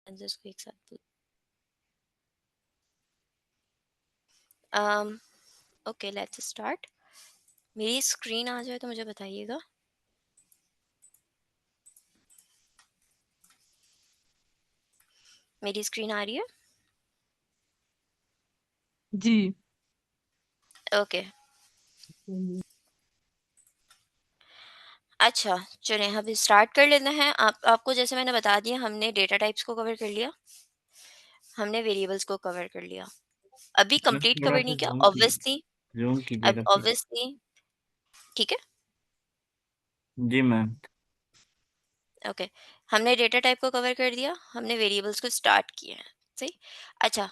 Answers को एक साथ बोल। Okay, let's start. मेरी स्क्रीन आ जाए तो मुझे बताइएगा। मेरी स्क्रीन आ रही है? जी। ओके। अच्छा, चलें अभी स्टार्ट कर लेते हैं। आपको जैसे मैंने बता दिया, हमने डेटा टाइप्स को कवर कर लिया, हमने वेरिएबल्स को कवर कर लिया। अभी मैम कंप्लीट थोड़ा कवर सा नहीं किया जूम ऑब्वियसली। अब कीजिएगा प्लीज। ऑब्वियसली ठीक है। जी मैम। ओके, हमने डेटा टाइप को कवर कर दिया, हमने वेरिएबल्स को स्टार्ट किए हैं। सही। अच्छा,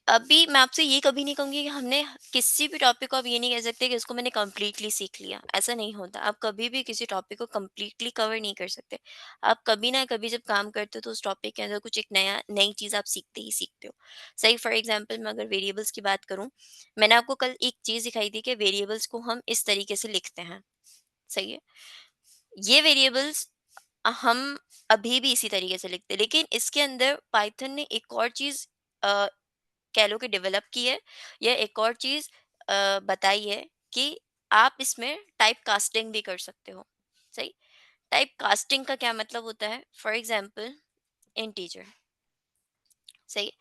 अभी मैं आपसे ये कभी नहीं कहूंगी कि हमने किसी भी टॉपिक को आप ये नहीं कह सकते कि इसको मैंने कम्प्लीटली सीख लिया। ऐसा नहीं होता। आप कभी भी किसी टॉपिक को कम्प्लीटली कवर नहीं कर सकते। आप कभी ना कभी जब काम करते हो तो उस टॉपिक के अंदर कुछ एक नई चीज़ आप सीखते ही सीखते हो। सही, फॉर एग्जांपल मैं अगर वेरिएबल्स की बात करूं, मैंने आपको कल एक चीज़ दिखाई थी कि वेरिएबल्स को हम इस तरीके से लिखते हैं। सही है। ये वेरिएबल्स हम अभी भी इसी तरीके से लिखते हैं, लेकिन इसके अंदर पाइथन ने एक और चीज़ कह लो कि डेवलप की है, या एक और चीज बताई है कि आप इसमें टाइप कास्टिंग भी कर सकते हो। सही। टाइप कास्टिंग का क्या मतलब होता है? For example integer. सही।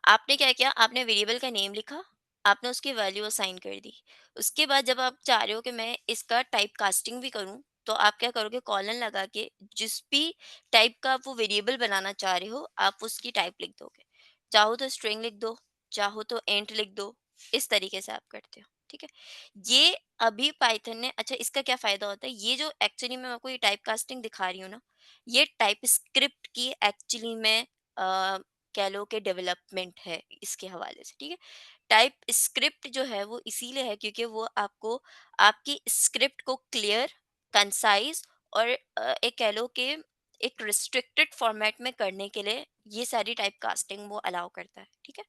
आपने क्या किया, आपने वेरिएबल का नेम लिखा, आपने उसकी वैल्यू असाइन कर दी। उसके बाद जब आप चाह रहे हो कि मैं इसका टाइप कास्टिंग भी करूं, तो आप क्या करोगे, कॉलन लगा के जिस भी टाइप का आप वो वेरिएबल बनाना चाह रहे हो, आप उसकी टाइप लिख दोगे। चाहो तो स्ट्रिंग लिख दो, चाहो तो एंट लिख दो। इस तरीके से आप करते हो। ठीक है। ये अभी पाइथन ने, अच्छा इसका क्या फायदा होता है, ये जो एक्चुअली मैं आपको ये टाइप कास्टिंग दिखा रही हूँ ना, ये टाइप स्क्रिप्ट की एक्चुअली में कह लो कि डेवलपमेंट है इसके हवाले से। ठीक है। टाइप स्क्रिप्ट जो है वो इसीलिए है क्योंकि वो आपको आपकी स्क्रिप्ट को क्लियर, कंसाइज और एक कह लो कि एक रिस्ट्रिक्टेड फॉर्मेट में करने के लिए ये सारी टाइप कास्टिंग वो अलाउ करता है। ठीक है।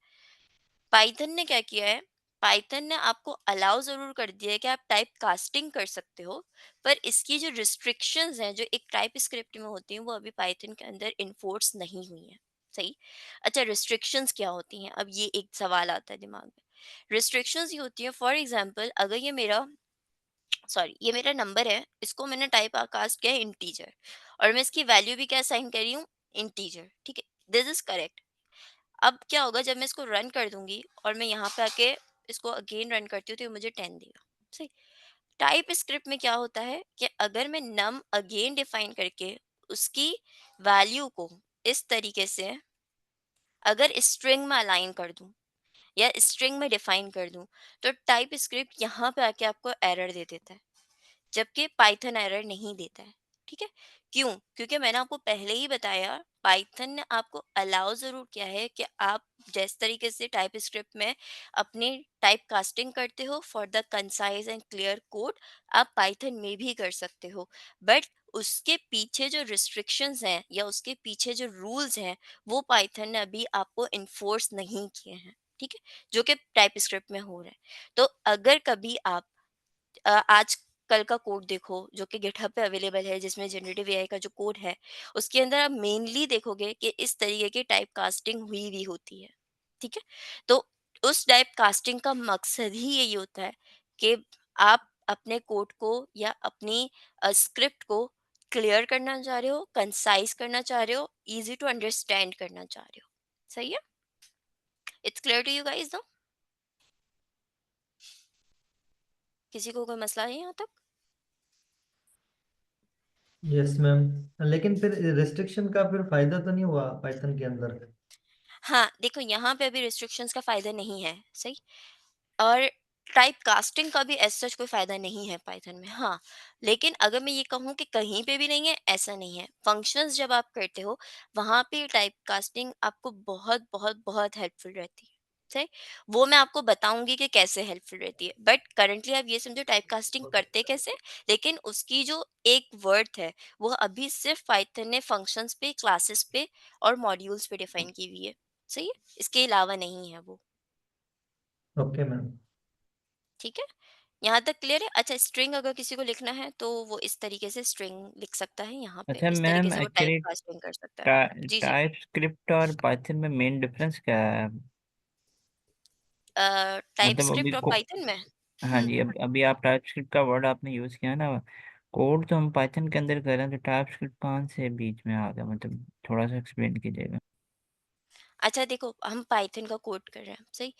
पाइथन ने क्या किया है, पाइथन ने आपको अलाउ जरूर कर दिया है कि आप टाइप कास्टिंग कर सकते हो, पर इसकी जो रिस्ट्रिक्शंस हैं जो एक टाइप स्क्रिप्ट में होती हैं वो अभी पाइथन के अंदर इन्फोर्स नहीं हुई हैं। सही। अच्छा, रिस्ट्रिक्शंस क्या होती हैं? अब ये एक सवाल आता है दिमाग में। रिस्ट्रिक्शंस ये होती है, फॉर एग्जांपल अगर ये मेरा नंबर है, इसको मैंने टाइप कास्ट किया है इंटीजर, और मैं इसकी वैल्यू भी क्या साइन कर रही हूँ, इंटीजर। ठीक है। This is correct. अब क्या होगा, जब मैं इसको रन कर दूंगी और मैं यहाँ पे आके इसको अगेन रन करती हूँ तो ये मुझे 10 देगा। सही। टाइप स्क्रिप्ट में क्या होता है कि अगर मैं नम अगेन डिफाइन करके उसकी वैल्यू को इस तरीके से अगर स्ट्रिंग में अलाइन कर दूं या स्ट्रिंग में डिफाइन कर दूं, तो टाइप स्क्रिप्ट यहाँ पे आके आपको एरर दे देता है, जबकि पाइथन एरर नहीं देता है। ठीक है। क्यों? क्योंकि मैंने आपको पहले ही बताया, पाइथन ने आपको अलाउ जरूर किया है कि आप जिस तरीके से टाइप स्क्रिप्ट में अपनी टाइप कास्टिंग करते हो for the concise and clear code, आप पाइथन में भी कर सकते हो। बट उसके पीछे जो रिस्ट्रिक्शंस हैं या उसके पीछे जो रूल्स हैं, वो पाइथन ने अभी आपको इन्फोर्स नहीं किए हैं। ठीक है। जो कि टाइप स्क्रिप्ट में हो रहा है। तो अगर कभी आप आज कल का कोड देखो जो कि गिटहब पे अवेलेबल है, जिसमें जनरेटिव एआई का जो कोड है, उसके अंदर आप मेनली देखोगे कि इस तरीके की टाइप कास्टिंग हुई भी होती है। ठीक है। तो उस टाइप कास्टिंग का मकसद ही यही होता है कि आप अपने कोड को या अपनी स्क्रिप्ट को क्लियर करना चाह रहे हो, कंसाइज करना चाह रहे हो, इजी टू अंडरस्टैंड करना चाह रहे हो। सही है। It's clear to you guys though? किसी को कोई मसला है यहाँ तक? Yes ma'am. लेकिन फिर रेस्ट्रिक्शन का फिर फायदा तो नहीं हुआ पाइथन के अंदर? हाँ, देखो यहाँ पे अभी रिस्ट्रिक्शंस का फायदा नहीं है। सही। और टाइप कास्टिंग का भी एज सच कोई फायदा नहीं है पाइथन में। हाँ, लेकिन अगर मैं ये कहूँ कि कहीं पे भी नहीं है, ऐसा नहीं है। फंक्शंस जब आप करते हो, वहां पे टाइप कास्टिंग आपको बहुत बहुत बहुत हेल्पफुल रहती है। सही। वो मैं आपको बताऊंगी कि कैसे हेल्पफुल रहती है, बट करंटली आप ये समझो टाइप कास्टिंग करते कैसे। लेकिन उसकी जो एक वर्ड है, वो अभी सिर्फ पाइथन ने फंक्शंस पे, क्लासेस पे और मॉड्यूल्स पे डिफाइन की हुई है। सही है। इसके अलावा नहीं है वो। Okay ma'am. ठीक है। यहाँ तक क्लियर है? अच्छा, स्ट्रिंग अगर किसी को लिखना है तो वो इस तरीके से स्ट्रिंग लिख सकता है यहाँ पे, अच्छा इस तरीके मैम, से वो टाइप एक्चुअली कास्टिंग कर सकता है। टा, जी, जी। टाइप स्क्रिप्ट और पाइथन में मेन डिफरेंस क्या है? मतलब अभी टाइपस्क्रिप्ट और को पाइथन में? हाँ हुँ। जी, अभी आप टाइप स्क्रिप्ट का वर्ड आपने यूज़ किया ना, कोड तो हम पाइथन के अंदर कर रहे हैं, तो टाइप स्क्रिप्ट कहाँ से बीच में आ गया? मतलब थोड़ा सा एक्सप्लेन कीजिएगा। अच्छा देखो, हम पाइथन का कोड कर रहे हैं, सही?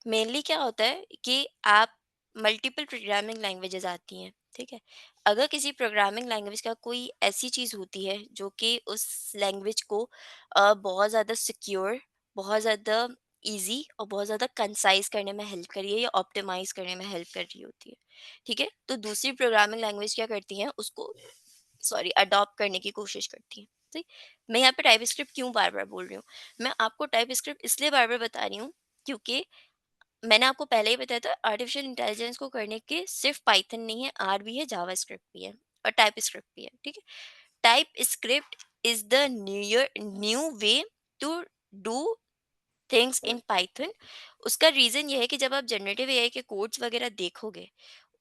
मेनली क्या होता है कि आप मल्टीपल प्रोग्रामिंग लैंग्वेजेस आती हैं, ठीक है? अगर किसी प्रोग्रामिंग लैंग्वेज का कोई ऐसी चीज़ होती है जो कि उस लैंग्वेज को बहुत ज़्यादा सिक्योर, बहुत ज़्यादा ईज़ी और बहुत ज़्यादा कंसाइज़ करने में हेल्प कर रही है या ऑप्टिमाइज़ करने में हेल्प कर रही होती है, ठीक है? तो दूसरी प्रोग्रामिंग लैंग्वेज क्या करती हैं, उसको अडॉप्ट करने की कोशिश करती हैं, सही? मैं यहाँ पे टाइपस्क्रिप्ट क्यों बार-बार बोल रही हूँ? मैं आपको टाइपस्क्रिप्ट इसलिए बार-बार बता रही हूँ क्योंकि मैंने आपको पहले ही बताया था, आर्टिफिशियल इंटेलिजेंस को करने के सिर्फ पाइथन नहीं है, आर भी है, जावास्क्रिप्ट भी है और टाइप स्क्रिप्ट भी है, ठीक है? TypeScript is the new way to do things in Python. उसका रीजन ये है कि जब आप जनरेटिव एआई के कोड्स वगैरह देखोगे,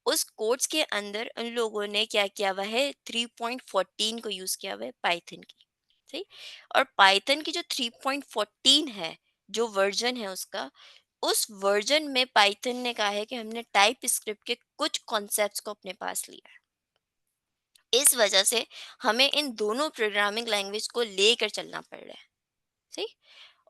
उस कोड्स के अंदर उन लोगों ने क्या किया हुआ है, 3.14 को यूज किया हुआ है पाइथन की, सही? और पाइथन की जो 3.14 है, जो वर्जन है उसका, उस वर्जन में पाइथन ने कहा है कि हमने टाइप स्क्रिप्ट के कुछ कॉन्सेप्ट्स को अपने पास लिया है। इस वजह से हमें इन दोनों प्रोग्रामिंग लैंग्वेज को लेकर चलना पड़ रहा है, सही?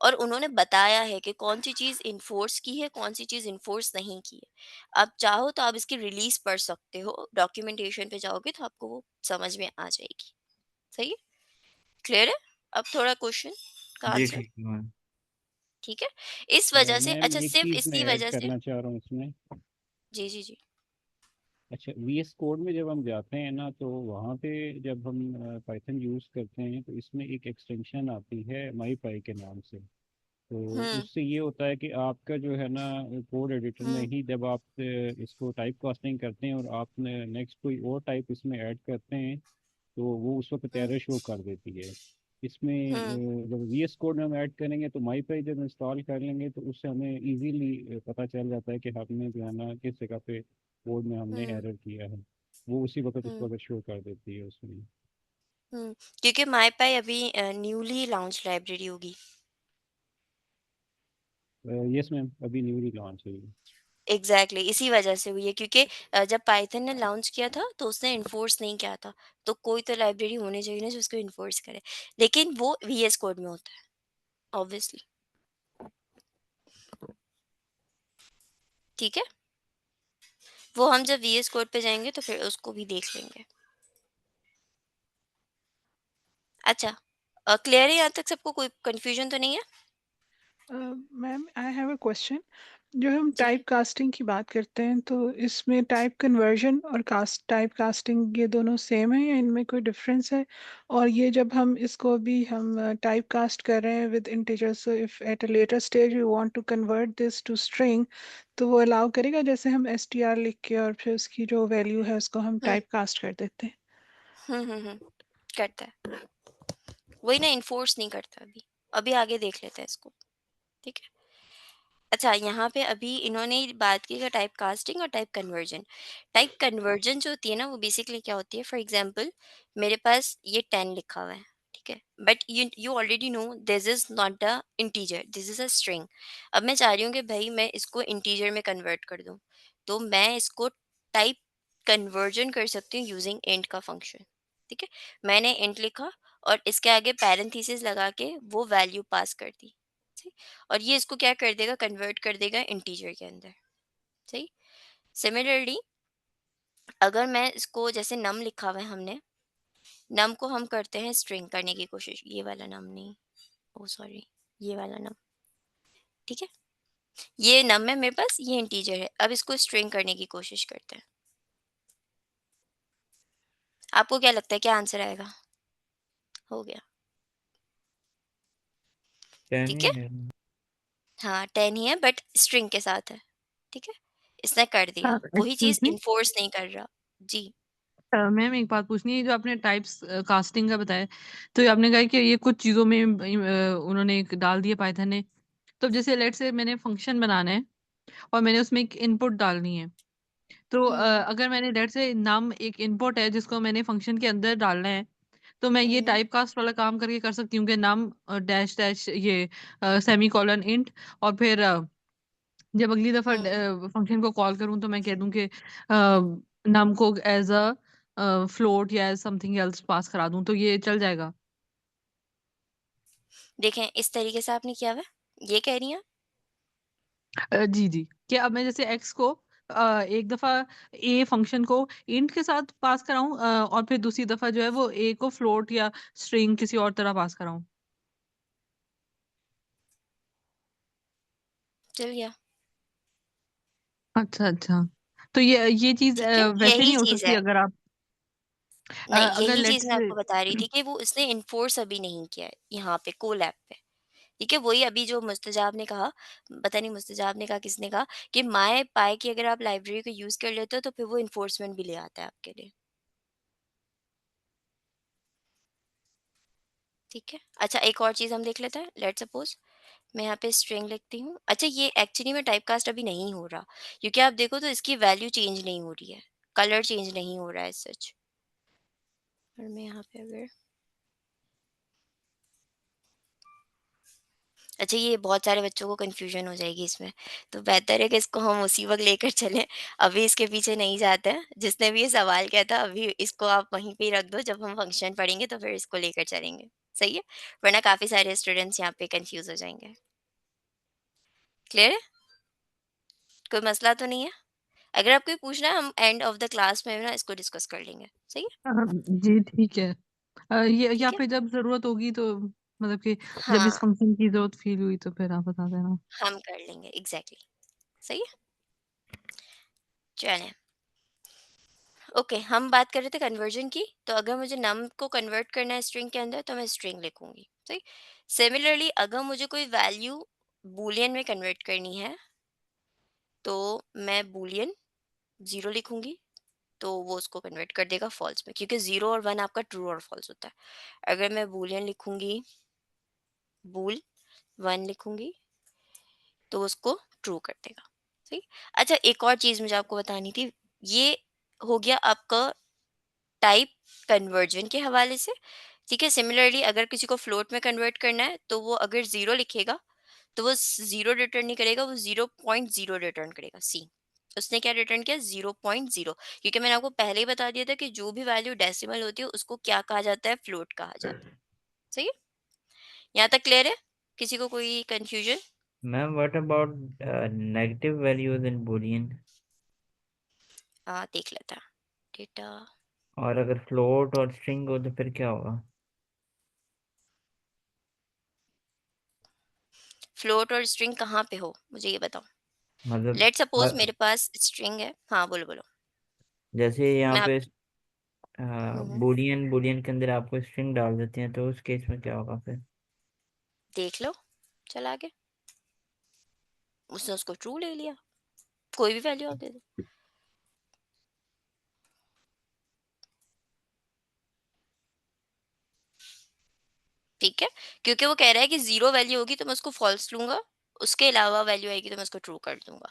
और उन्होंने बताया है कि कौन सी चीज़ इन्फोर्स की है, कौन सी चीज़ इन्फोर्स नहीं की है। आप चाहो तो आप इसकी रिलीज पढ़ सकते हो, डॉक्यूमेंटेशन पे जाओगे तो आपको वो समझ में आ जाएगी। सही है? क्लियर है? अब थोड़ा क्वेश्चन का जी आंसर, ठीक है मैम। ठीक है? इस वजह से, मैम अच्छा एक सिर्फ चीज मैं इसी ऐड वजह से। करना चाह रहा हूँ इसमें। जी, जी, जी। अच्छा, वीएस कोड में जब हम जाते हैं ना, तो वहाँ पे जब हम पाइथन यूज़ करते हैं तो इसमें एक एक्सटेंशन आती है माईपाई के नाम से। तो हुँ, उससे ये होता है कि आपका जो है ना, कोड एडिटर में हुँ, ही जब आप इसको टाइप कास्टिंग करते हैं और आप नेक्स्ट कोई और टाइप इसमें ऐड करते हैं, तो वो उस वक्त हुँ, एरर शो कर देती है। इसमें हुँ, जब वीएस कोड में हम ऐड करेंगे तो माईपाई जब इंस्टॉल कर लेंगे तो उससे हमें इजीली पता चल जाता है कि हमने जो है ना किस जगह पे कोड में हमने हुँ, एरर किया है। वो उस हुँ, वक्त शो कर देती है उसमें। हुँ। क्योंकि मायपाई अभी न्यूली लॉन्च लाइब्रेरी होगी। यस मैम, अभी न्यूली लॉन्च हुई है। एग्ज़ैक्टली इसी वजह से हुई है क्योंकि जब पाइथन ने लॉन्च किया था तो उसने इन्फोर्स नहीं किया था। तो कोई तो लाइब्रेरी होनी चाहिए ना जो उसको इन्फोर्स करे। लेकिन वो वीएस कोड में होता है ऑब्वियसली, ठीक है? वो हम जब वीएस कोड पे जाएँगे तो फिर उसको भी देख लेंगे। अच्छा, क्लियर है यहाँ तक सबको, कोई कन्फ्यूज़न तो नहीं है? Ma'am I have a question. जो हम जी। टाइप कास्टिंग की बात करते हैं तो इसमें टाइप कन्वर्जन और कास्ट टाइप कास्टिंग ये दोनों सेम है या इनमें कोई डिफरेंस है? और ये जब हम इसको भी हम टाइप कास्ट कर रहे हैं with integer, so if at a later stage we want to convert this to string, तो वो अलाउ करेगा जैसे हम एसटीआर लिख के और फिर उसकी जो वैल्यू है उसको हम हुँ, टाइप कास्ट कर देते हैं? हुँ। करता है। वही ना, इन्फोर्स नहीं करता अभी। अभी आगे देख लेते हैं इसको, ठीक है? अच्छा, यहाँ पे अभी इन्होंने बात की है टाइप कास्टिंग और टाइप कन्वर्जन। टाइप कन्वर्जन जो होती है ना, वो बेसिकली क्या होती है, फॉर एग्जांपल मेरे पास ये 10 लिखा हुआ है, ठीक है? But you you already know this is not a integer, this is a string. अब मैं चाह रही हूँ कि भई मैं इसको इंटीजर में कन्वर्ट कर दूँ, तो मैं इसको टाइप कन्वर्जन कर सकती हूँ यूजिंग इंट का फंक्शन, ठीक है? मैंने इंट लिखा और इसके आगे पैरेंथेसिस लगा के वो वैल्यू पास कर दी, ठीक? और ये इसको क्या कर देगा, कन्वर्ट कर देगा इंटीजर के अंदर, सही? सिमिलरली अगर मैं इसको जैसे नम लिखा हुआ है हमने, नम को हम करते हैं स्ट्रिंग करने की कोशिश, ये वाला नम नहीं, ओ सॉरी, ये वाला नम, ठीक है? ये नम है मेरे पास, ये इंटीजर है, अब इसको स्ट्रिंग करने की कोशिश करते हैं। आपको क्या लगता है क्या आंसर आएगा? हो गया, 10 ठीक ही है? है। हाँ, 10 ही है बट स्ट्रिंग के साथ है, ठीक है? इसने कर दिया, वही एक्सक्यूज चीज़ मी। इन्फोर्स नहीं कर रहा। जी। मैम एक बात पूछनी है, जो आपने टाइप्स कास्टिंग का बताया, तो ये आपने कहा कि ये कुछ चीज़ों में उन्होंने एक डाल दिया पाइथन ने। तो जैसे लेट्स से मैंने फंक्शन बनाना है और मैंने उसमें एक इनपुट डालनी है, तो अगर मैंने लेट्स से नाम एक इनपुट है जिसको मैंने फंक्शन के अंदर डालना है, तो मैं ये टाइप कास्ट वाला काम करके कर सकती हूँ कि नाम डैश डैश ये सेमीकोलन इंट, और फिर जब अगली दफा फंक्शन को कॉल करूँ तो मैं कह दूँ कि नाम को एज अ फ्लोट या एज समथिंग एल्स पास करा दूँ, तो ये चल जाएगा। देखें इस तरीके से आपने किया हुआ है, ये कह रही हैं? जी, जी। कि अब मैं जैसे एक्स को एक दफ़ा ए फ़ंक्शन को इंट के साथ पास कराऊँ, और फिर दूसरी दफ़ा जो है वो ए को फ्लोट या स्ट्रिंग किसी और तरह पास कराऊँ। चल गया। अच्छा, अच्छा। तो ये चीज़ ठीक है, वैसे यही नहीं हो चीज़ सकती है। अगर आप नहीं, अगर यही चीज़ लेट्स मैं से आपको बता रही थी कि वो उसने इन्फोर्स अभी नहीं किया है यहाँ पे कोलैब पे। ठीक है, वही अभी जो मुस्तजाब ने कहा, पता नहीं मुस्तजाब ने कहा किसने कहा कि माय पाई की अगर आप लाइब्रेरी को यूज़ कर लेते हो तो फिर वो इन्फोर्समेंट भी ले आता है आपके लिए। ठीक है? अच्छा, एक और चीज़ हम देख लेते हैं। लेट्स सपोज़ मैं यहाँ पे स्ट्रिंग लिखती हूँ। अच्छा, ये एक्चुअली में टाइपकास्ट अभी नहीं हो रहा, क्योंकि आप देखो तो इसकी वैल्यू चेंज नहीं हो रही है, कलर चेंज नहीं हो रहा है एज़ सच। और मैं यहाँ पे अगर अच्छा, ये बहुत सारे बच्चों को कन्फ्यूज़न हो जाएगी इसमें, तो बेहतर है कि इसको हम उसी वक़्त लेकर चलें, अभी इसके पीछे नहीं जाते हैं। जिसने भी ये सवाल किया था, अभी इसको आप वहीं पे ही रख दो, जब हम फंक्शन पढ़ेंगे तो फिर इसको लेकर चलेंगे, सही है? वरना काफ़ी सारे स्टूडेंट्स यहाँ पे कन्फ्यूज़ हो जाएँगे। क्लियर है? कोई मसला तो नहीं है? अगर आपको ये पूछना है, हम एंड ऑफ द क्लास में ना इसको डिस्कस कर लेंगे, सही है? जी, ठीक है। ये या ठीक है? फिर जब ज़रूरत होगी तो मतलब कि जब हाँ, इस फंक्शन की ज़रूरत फ़ील हुई तो फिर आप बता देना। हम कर लेंगे, एग्ज़ैक्टली, सही है? चलें। ओके, हम बात कर रहे थे कन्वर्जन की, तो अगर मुझे नम को कन्वर्ट करना है स्ट्रिंग के अंदर तो मैं स्ट्रिंग लिखूंगी, सही। सिमिलरली अगर मुझे कोई वैल्यू बूलियन में कन्वर्ट करनी है तो मैं बूलियन जीरो लिखूंगी, तो वो उसको कन्वर्ट कर देगा फॉल्स में, क्योंकि जीरो और वन आपका ट्रू और फॉल्स होता है। अगर मैं बूलियन लिखूंगी, बूल वन लिखूंगी, तो उसको ट्रू कर देगा, सही। अच्छा, एक और चीज मुझे आपको बतानी थी, ये हो गया आपका टाइप कन्वर्जन के हवाले से। ठीक है, सिमिलरली अगर किसी को फ्लोट में कन्वर्ट करना है तो वो अगर जीरो लिखेगा तो वो जीरो रिटर्न नहीं करेगा, वो 0.0 रिटर्न करेगा। सी, उसने क्या रिटर्न किया? 0.0, क्योंकि मैंने आपको पहले ही बता दिया था कि जो भी वैल्यू डेसिमल होती है उसको क्या कहा जाता है? फ्लोट कहा जाता है, सही है? यहाँ तक क्लियर है? किसी को कोई confusion? Ma'am what about negative values in Boolean? देख लेता है डेटा। और अगर फ्लोट और स्ट्रिंग हो तो फिर क्या होगा? फ्लोट और स्ट्रिंग कहाँ पे हो, मुझे ये बताओ। मतलब लेट सपोज हर- मेरे पास स्ट्रिंग है, हाँ बोलो बोलो। जैसे यहाँ मैं आप पे हम्म, बूलियन बूलियन के अंदर आपको स्ट्रिंग डाल देते हैं, तो उस केस में क्या होगा फिर? देख लो, चल आगे। उसने उसको ट्रू ले लिया, कोई भी वैल्यू आप दे दो। ठीक है, क्योंकि वो कह रहा है कि जीरो वैल्यू होगी तो मैं उसको फॉल्स लूंगा, उसके अलावा वैल्यू आएगी तो मैं उसको ट्रू कर दूंगा।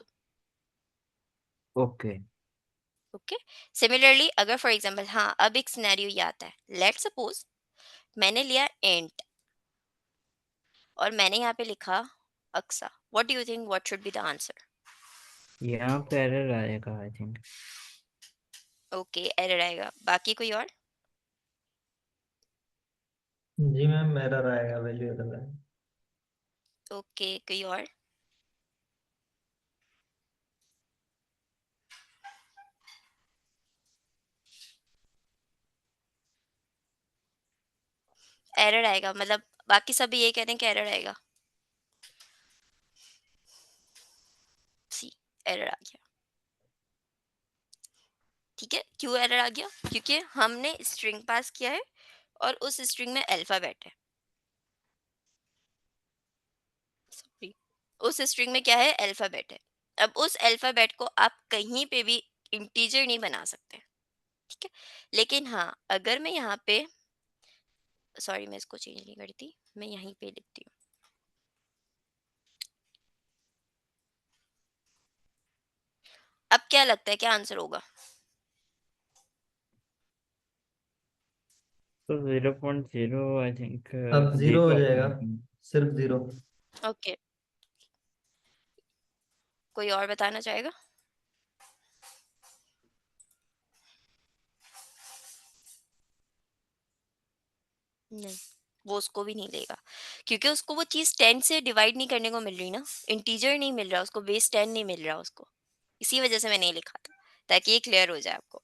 ओके। ओके, सिमिलरली अगर फॉर एग्जांपल, हाँ अब एक सिनेरियो ये आता है। लेट सपोज मैंने लिया एंट और मैंने यहाँ पे लिखा Aqsa. What do you think what should be the answer? यहाँ पे एरर आएगा आई थिंक। ओके, एरर आएगा। बाकी कोई और? जी मैम, एरर आएगा, वैल्यू एरर आएगा। ओके, कोई और? एरर आएगा मतलब बाकी सभी ये कह रहे हैं कि एरर आएगा। सी, एरर आ गया। ठीक है, क्यों एरर आ गया? क्योंकि हमने स्ट्रिंग पास किया है और उस स्ट्रिंग में अल्फाबेट है। सॉरी, उस स्ट्रिंग में क्या है? अल्फाबेट है। अब उस अल्फाबेट को आप कहीं पे भी इंटीजर नहीं बना सकते, ठीक है। लेकिन हाँ, अगर मैं यहाँ पे, सॉरी मैं इसको चेंज नहीं करती, मैं यहीं पे लिखती हूँ। अब क्या लगता है क्या आंसर होगा? तो 0.0 आई थिंक अब जीरो हो जीरो जाएगा, आता है। सिर्फ जीरो। ओके, कोई और बताना चाहेगा? नहीं, वो उसको भी नहीं लेगा, क्योंकि उसको वो चीज 10 से डिवाइड नहीं करने को मिल रही ना, इंटीजर नहीं मिल रहा उसको, बेस 10 नहीं मिल रहा उसको। इसी वजह से मैंने ये लिखा था, ताकि ये क्लियर हो जाए आपको।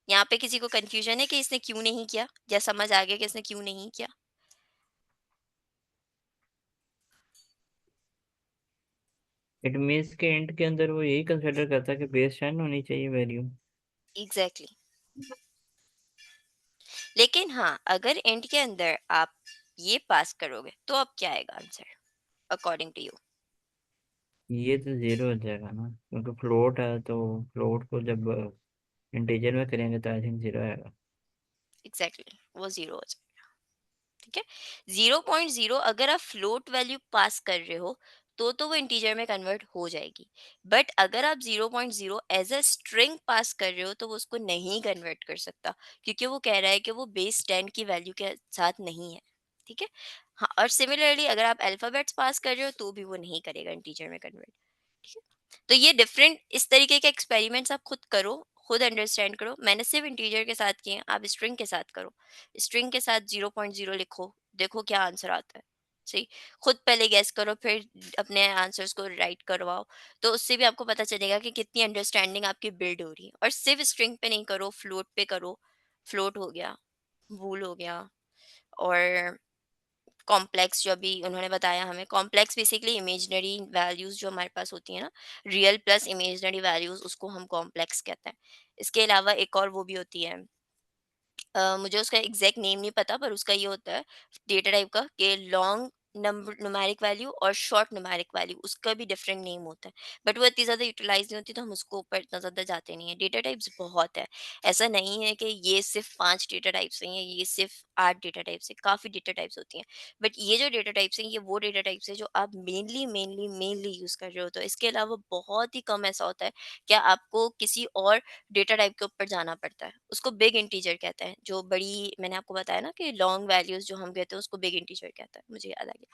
यहाँ पे किसी को कंफ्यूजन है कि इसने क्यों नहीं किया, या समझ आ गया कि इसने क्यों नहीं किया? इट मीन्स के इंट के अंदर वो यही कंसिडर करता है कि बेस 10 होनी चाहिए वैल्यू। एग्जैक्टली लेकिन हाँ, अगर एंड के अंदर आप ये पास करोगे तो अब क्या आएगा आंसर अकॉर्डिंग टू यू? ये तो जीरो हो जाएगा ना, क्योंकि फ्लोट है, तो फ्लोट को जब इंटीजर में करेंगे तो आई थिंक जीरो आएगा। एग्जैक्टली वो जीरो हो जाएगा। ठीक है, 0.0 अगर आप फ्लोट वैल्यू पास कर रहे हो तो वो इंटीजर में कन्वर्ट हो जाएगी। बट अगर आप 0.0 एज अ स्ट्रिंग पास कर रहे हो तो वो उसको नहीं कन्वर्ट कर सकता, क्योंकि वो कह रहा है कि वो बेस 10 की वैल्यू के साथ नहीं है। ठीक है, हाँ, और सिमिलरली अगर आप अल्फाबेट्स पास कर रहे हो तो भी वो नहीं करेगा इंटीजर में कन्वर्ट। ठीक है, तो ये डिफरेंट इस तरीके के एक्सपेरिमेंट्स आप खुद करो, खुद अंडरस्टैंड करो। मैंने सिर्फ इंटीजर के साथ किए हैं, आप स्ट्रिंग के साथ करो। स्ट्रिंग के साथ 0.0 लिखो, देखो क्या आंसर आता है। सही, खुद पहले गैस करो, फिर अपने आंसर्स को राइट करवाओ। तो उससे भी आपको पता चलेगा कि कितनी अंडरस्टैंडिंग आपकी बिल्ड हो रही है। और सिर्फ स्ट्रिंग पे नहीं करो, फ्लोट पे करो। फ्लोट हो गया, वूल हो गया, और कॉम्प्लेक्स जो अभी उन्होंने बताया हमें, कॉम्प्लेक्स बेसिकली इमेजिनरी वैल्यूज जो हमारे पास होती है ना, रियल प्लस इमेजिनरी वैल्यूज, उसको हम कॉम्प्लेक्स कहते हैं। इसके अलावा एक और वो भी होती है, मुझे उसका एग्जैक्ट नेम नहीं पता, पर उसका ये होता है डेटा टाइप का कि लॉन्ग नंबर न्यूमेरिक वैल्यू और शॉर्ट न्यूमेरिक वैल्यू, उसका भी डिफरेंट नेम होता है। बट वो इतनी ज़्यादा यूटिलाइज नहीं होती, तो हम उसको ऊपर इतना ज़्यादा जाते नहीं है। डेटा टाइप्स बहुत है, ऐसा नहीं है कि ये सिर्फ 5 डेटा टाइप्स हैं या ये सिर्फ 8 डेटा टाइप्स हैं, काफ़ी डेटा टाइप्स होती हैं। बट ये जो डेटा टाइप्स हैं, ये वो डेटा टाइप्स हैं जो आप मेनली यूज़ कर रहे हो। तो इसके अलावा बहुत ही कम ऐसा होता है क्या आपको किसी और डेटा टाइप के ऊपर जाना पड़ता है। उसको बिग इंटीजर कहते हैं, जो बड़ी, मैंने आपको बताया ना कि लॉन्ग वैल्यूज जो हम कहते हैं उसको बिग इंटीजर कहता है, मुझे याद आ गया।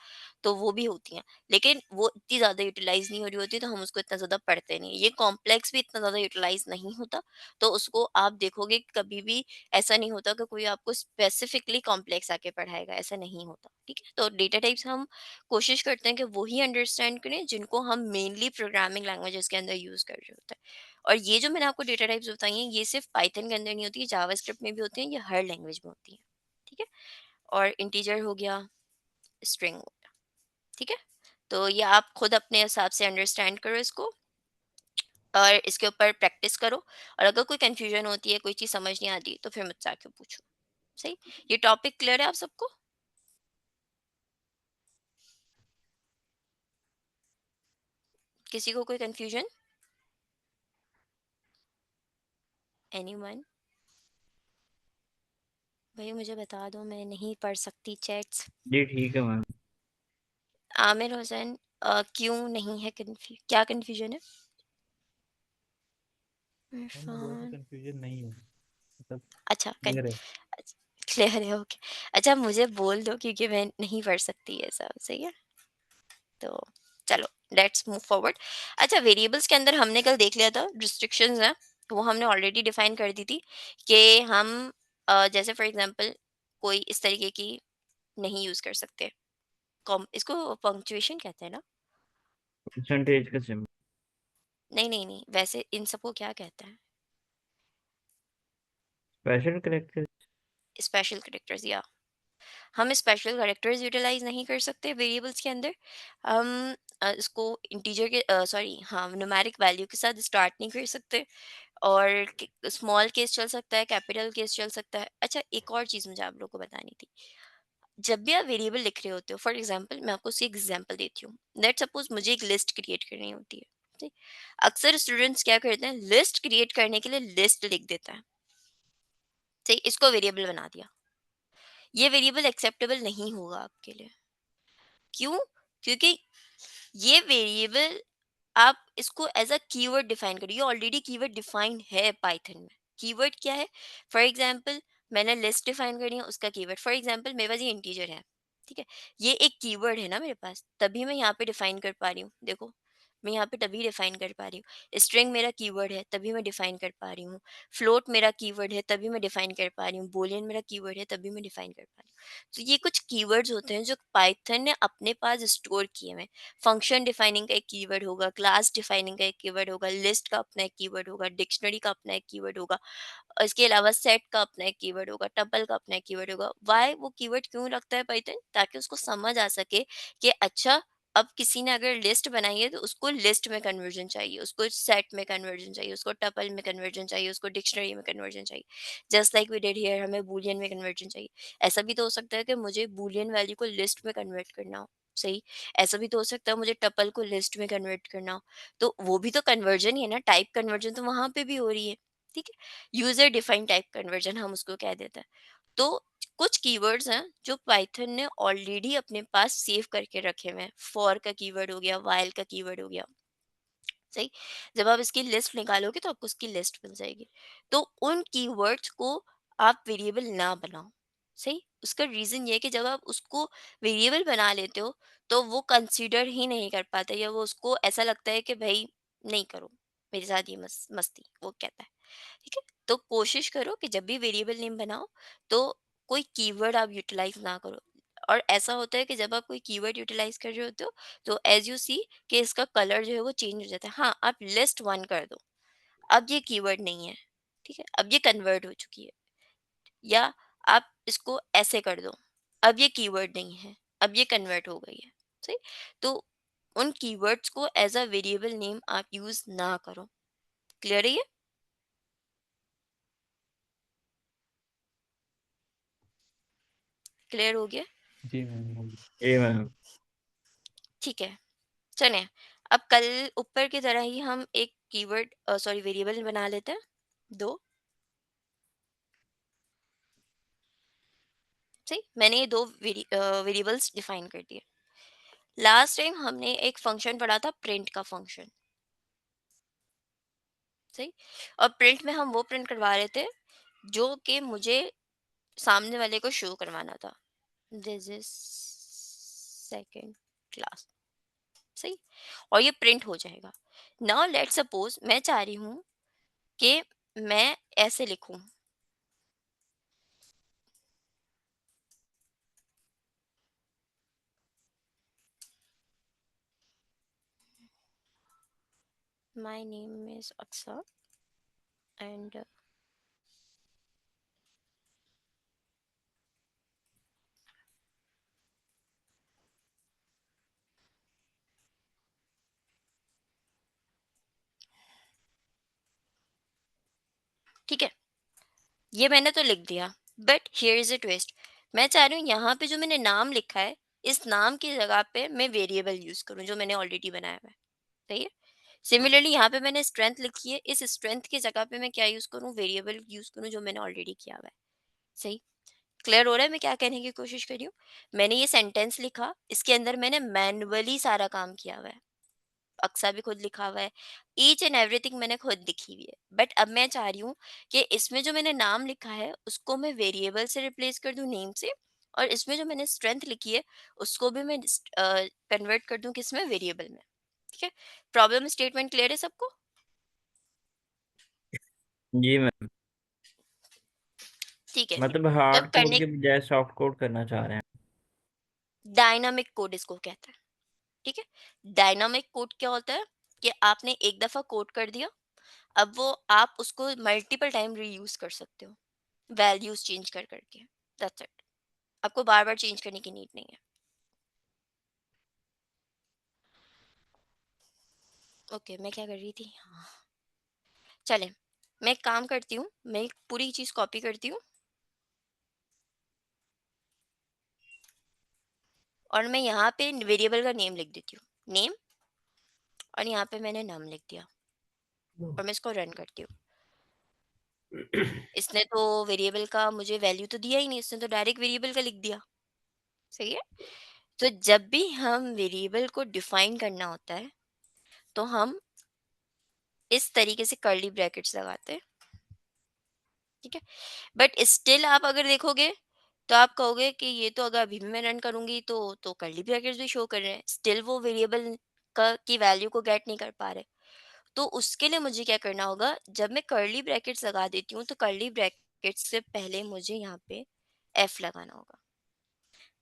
तो वो भी होती हैं, लेकिन वो इतनी ज़्यादा यूटिलाइज नहीं हो रही होती, तो हम उसको इतना ज़्यादा पढ़ते नहीं। ये कॉम्प्लेक्स भी इतना ज़्यादा यूटिलाइज नहीं होता, तो उसको आप देखोगे कि कभी भी ऐसा नहीं होता कि कोई आपको स्पेसिफिकली कॉम्प्लेक्स आके पढ़ाएगा, ऐसा नहीं होता। ठीक है, तो डेटा टाइप्स हम कोशिश करते हैं कि वही अंडरस्टैंड करें जिनको हम मेनली प्रोग्रामिंग लैंग्वेजेस के अंदर यूज़ कर रहे होते हैं। और ये जो मैंने आपको डेटा टाइप्स बताई हैं, ये सिर्फ पाइथन के अंदर नहीं होती है, जावास्क्रिप्ट में भी होती हैं, ये हर लैंग्वेज में होती है। ठीक है, और इंटीजर हो गया, स्ट्रिंग हो गया। ठीक है, तो ये आप खुद अपने हिसाब से अंडरस्टैंड करो इसको, और इसके ऊपर प्रैक्टिस करो। और अगर कोई कंफ्यूजन होती है, कोई चीज़ समझ नहीं आती, तो फिर मुझसे आके पूछो। सही, ये टॉपिक क्लियर है आप सबको? किसी को कोई कंफ्यूजन? एनीवन? भाई मुझे बता दो, मैं नहीं पढ़ सकती चैट्स। जी ठीक है मैम। आमिर हुसैन, क्यों नहीं है क्या कंफ्यूजन है? मैम वो तो इरफान, कंफ्यूजन नहीं है, मतलब अच्छा क्लियर है। क्लियर है, ओके। अच्छा मुझे बोल दो, क्योंकि मैं नहीं पढ़ सकती ये सब। सही है, तो चलो लेट्स मूव फॉरवर्ड। अच्छा, वेरिएबल्स के अंदर हमने कल देख लिया था रिस्ट्रिक्शंस हैं, वो हमने ऑलरेडी डिफाइन कर दी थी कि हम जैसे फॉर एग्जांपल कोई इस तरीके की नहीं यूज कर सकते। इसको पंक्चुएशन कहते हैं ना? परसेंटेज का सिंबल। नहीं नहीं नहीं, वैसे इन सबको क्या कहते हैं? Special character. स्पेशल कैरेक्टर्स, या हम स्पेशल कैरेक्टर्स यूटिलाइज नहीं कर सकते वेरिएबल्स के अंदर। हम इसको इंटीजर के सॉरी हाँ न्यूमेरिक वैल्यू के साथ स्टार्ट नहीं कर सकते, और स्मॉल केस चल सकता है, कैपिटल केस चल सकता है। अच्छा, एक और चीज़ मुझे आप लोगों को बतानी थी। जब भी आप वेरिएबल लिख रहे होते हो, फॉर एग्जांपल मैं आपको उसकी एग्जांपल देती हूँ। लेट्स सपोज मुझे एक लिस्ट क्रिएट करनी होती है। ठीक? अक्सर स्टूडेंट्स क्या करते हैं, लिस्ट क्रिएट करने के लिए लिस्ट लिख देता है। ठीक, इसको वेरिएबल बना दिया। ये वेरिएबल एक्सेप्टेबल नहीं होगा आपके लिए। क्यों? क्योंकि ये वेरिएबल आप इसको एज अ कीवर्ड डिफाइन करिए, ऑलरेडी कीवर्ड डिफाइन है पाइथन में। कीवर्ड क्या है? फॉर एग्जांपल मैंने लिस्ट डिफाइन करनी है, उसका कीवर्ड फॉर एग्जांपल मेरे पास ये इंटीजर है, ठीक है, ये एक कीवर्ड है ना मेरे पास, तभी मैं यहाँ पे डिफाइन कर पा रही हूँ। देखो मैं यहाँ पे तभी डिफाइन कर पा रही हूँ। स्ट्रिंग मेरा कीवर्ड है तभी मैं डिफाइन कर पा रही हूँ। फ्लोट मेरा कीवर्ड है तभी मैं डिफाइन कर पा रही हूँ। बोलियन मेरा कीवर्ड है तभी मैं डिफाइन कर पा रही हूँ। तो ये कुछ कीवर्ड्स होते हैं जो पाइथन ने अपने पास स्टोर किए हुए हैं। फंक्शन डिफाइनिंग का एक कीवर्ड होगा, क्लास डिफाइनिंग का एक कीवर्ड होगा, लिस्ट का अपना एक कीवर्ड होगा, डिक्शनरी का अपना एक कीवर्ड होगा, इसके अलावा सेट का अपना एक कीवर्ड होगा, टपल का अपना एक कीवर्ड होगा। वाई वो कीवर्ड क्यों रखता है पाइथन? ताकि उसको समझ आ सके कि अच्छा अब किसी ने अगर लिस्ट बनाई है तो उसको लिस्ट में कन्वर्जन चाहिए, उसको सेट में कन्वर्जन चाहिए, उसको टपल में कन्वर्जन चाहिए, उसको डिक्शनरी में कन्वर्जन चाहिए। Just like we did here, हमें बूलियन में कन्वर्जन चाहिए। ऐसा भी तो हो सकता है कि मुझे बूलियन वैल्यू को लिस्ट में कन्वर्ट करना हो, सही। ऐसा भी तो हो सकता है मुझे टपल को लिस्ट में कन्वर्ट करना हो, तो वो भी तो कन्वर्जन ही है ना, टाइप कन्वर्जन तो वहां पे भी हो रही है, ठीक है। यूजर डिफाइंड टाइप कन्वर्जन हम उसको कह देते हैं। तो कुछ कीवर्ड्स हैं जो पाइथन ने ऑलरेडी अपने पास सेव करके रखे हुए हैं। फॉर का कीवर्ड हो गया, वाइल का कीवर्ड हो गया, सही। जब आप इसकी लिस्ट निकालोगे तो आपको उसकी लिस्ट मिल जाएगी। तो उन कीवर्ड्स को आप वेरिएबल ना बनाओ, सही। उसका रीजन ये है कि जब आप उसको वेरिएबल बना लेते हो तो वो कंसीडर ही नहीं कर पाता, या वो उसको ऐसा लगता है कि भाई नहीं करो मेरे साथ ये मस्ती, वो कहता है, ठीक है। तो कोशिश करो कि जब भी वेरिएबल नेम बनाओ तो कोई कीवर्ड आप यूटिलाइज ना करो। और ऐसा होता है कि जब आप कोई कीवर्ड यूटिलाइज कर रहे होते हो तो एज यू सी कि इसका कलर जो है वो चेंज हो जाता है। हाँ, आप लिस्ट वन कर दो, अब ये कीवर्ड नहीं है, ठीक है, अब ये कन्वर्ट हो चुकी है। या आप इसको ऐसे कर दो, अब ये कीवर्ड नहीं है, अब ये कन्वर्ट हो गई है, सही। तो उन कीवर्ड्स को एज अ वेरिएबल नेम आप यूज ना करो। क्लियर है ये? क्लियर हो गया? जी मैम। जी मैम। ठीक है, चलें। अब कल ऊपर की तरह ही हम एक कीवर्ड सॉरी वेरिएबल बना लेते हैं, दो। सही, मैंने ये दो वेरिएबल्स डिफाइन कर दिए। लास्ट टाइम हमने एक फंक्शन पढ़ा था, प्रिंट का फंक्शन, सही। और प्रिंट में हम वो प्रिंट करवा रहे थे जो कि मुझे सामने वाले को शो करवाना था, दिस इज सेकंड क्लास, सही। और ये प्रिंट हो जाएगा। नाउ लेट सपोज मैं चाह रही हूँ कि मैं ऐसे लिखूं, माय नेम इज अक्सर एंड ठीक है, ये मैंने तो लिख दिया। But here is a twist, मैं चाह रही हूँ यहाँ पे जो मैंने नाम लिखा है इस नाम की जगह पे मैं वेरिएबल यूज करूँ जो मैंने ऑलरेडी बनाया हुआ है, सही है। सिमिलरली यहाँ पे मैंने स्ट्रेंथ लिखी है, इस स्ट्रेंथ की जगह पे मैं क्या यूज करूँ, वेरिएबल यूज करूँ जो मैंने ऑलरेडी किया हुआ है, सही। क्लियर हो रहा है मैं क्या कहने की कोशिश कर रही हूँ? मैंने ये सेंटेंस लिखा, इसके अंदर मैंने मैनुअली सारा काम किया हुआ है, अक्सा भी खुद लिखा हुआ है, ईच एंड एवरीथिंग मैंने खुद लिखी हुई है। बट अब मैं चाह रही हूँ कि इसमें जो मैंने नाम लिखा है उसको मैं वेरिएबल से रिप्लेस कर दूं, नेम से। और इसमें जो मैंने स्ट्रेंथ लिखी है उसको भी मैं कन्वर्ट कर दूं किसमें, वेरिएबल में, ठीक है। प्रॉब्लम स्टेटमेंट क्लियर है सबको? जी मैम। ठीक है फिर। मतलब तो अब हार्ड कोड करने, के बजाय सॉफ्ट कोड करना चाह रहे हैं। डायनामिक कोड इसको कहते हैं, ठीक है। डायनामिक कोड क्या होता है कि आपने एक दफा कोड कर दिया, अब वो आप उसको मल्टीपल टाइम रीयूज कर सकते हो, वैल्यूज चेंज कर करके, दैट्स इट। आपको बार बार चेंज करने की नीड नहीं है। ओके, मैं क्या कर रही थी, हाँ, चले। मैं एक काम करती हूँ, मैं एक पूरी चीज कॉपी करती हूँ और मैं यहाँ पे वेरिएबल का नेम लिख देती हूँ, नेम। और यहाँ पे मैंने नाम लिख दिया और मैं इसको रन करती हूँ। इसने तो वेरिएबल का मुझे वैल्यू तो दिया ही नहीं, इसने तो डायरेक्ट वेरिएबल का लिख दिया, सही है। तो जब भी हम वेरिएबल को डिफाइन करना होता है तो हम इस तरीके से कर्ली ब्रैकेट्स लगाते हैं, ठीक है। बट स्टिल आप अगर देखोगे तो आप कहोगे कि ये तो अगर अभी भी मैं रन करूंगी तो कर्ली ब्रैकेट्स भी शो कर रहे हैं, स्टिल वो वेरिएबल का की वैल्यू को गेट नहीं कर पा रहे। तो उसके लिए मुझे क्या करना होगा, जब मैं कर्ली ब्रैकेट्स लगा देती हूँ तो कर्ली ब्रैकेट्स से पहले मुझे यहाँ पे एफ लगाना होगा।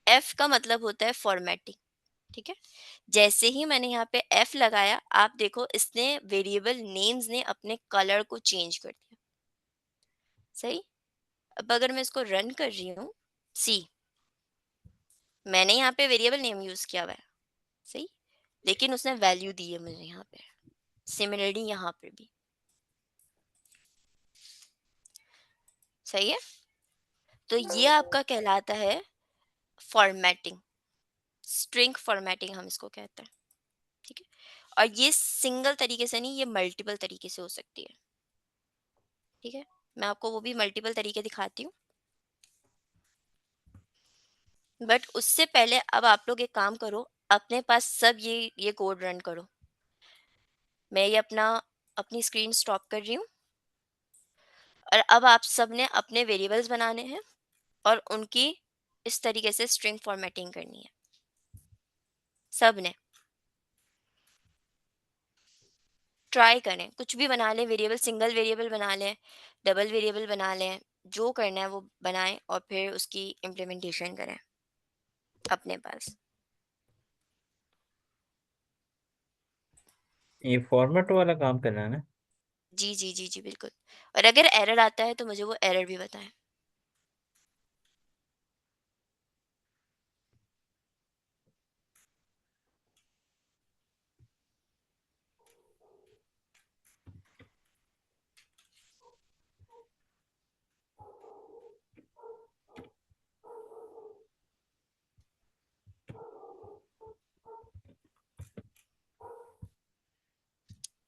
एफ का मतलब होता है फॉर्मेटिंग, ठीक है। जैसे ही मैंने यहाँ पे एफ लगाया, आप देखो इसने वेरिएबल नेम्स ने अपने कलर को चेंज कर दिया, सही। अब अगर मैं इसको रन कर रही हूँ, सी मैंने यहाँ पे वेरिएबल नेम यूज किया हुआ है, सही, लेकिन उसने वैल्यू दी है मुझे यहाँ पे। सिमिलरली यहाँ पे भी सही है। तो ये आपका कहलाता है फॉर्मेटिंग, स्ट्रिंग फॉर्मेटिंग हम इसको कहते हैं, ठीक है। और ये सिंगल तरीके से नहीं, ये मल्टीपल तरीके से हो सकती है, ठीक है। मैं आपको वो भी मल्टीपल तरीके दिखाती हूँ। बट उससे पहले अब आप लोग एक काम करो, अपने पास सब ये कोड रन करो। मैं ये अपनी स्क्रीन स्टॉप कर रही हूँ और अब आप सब ने अपने वेरिएबल्स बनाने हैं और उनकी इस तरीके से स्ट्रिंग फॉर्मेटिंग करनी है, सब ने। ट्राई करें, कुछ भी बना लें वेरिएबल, सिंगल वेरिएबल बना लें, डबल वेरिएबल बना लें, जो करना है वो बनाएं और फिर उसकी इम्प्लीमेंटेशन करें अपने पास। ये फॉर्मेट वाला काम करना है ना? जी जी जी जी बिल्कुल। और अगर एरर आता है तो मुझे वो एरर भी बताएं।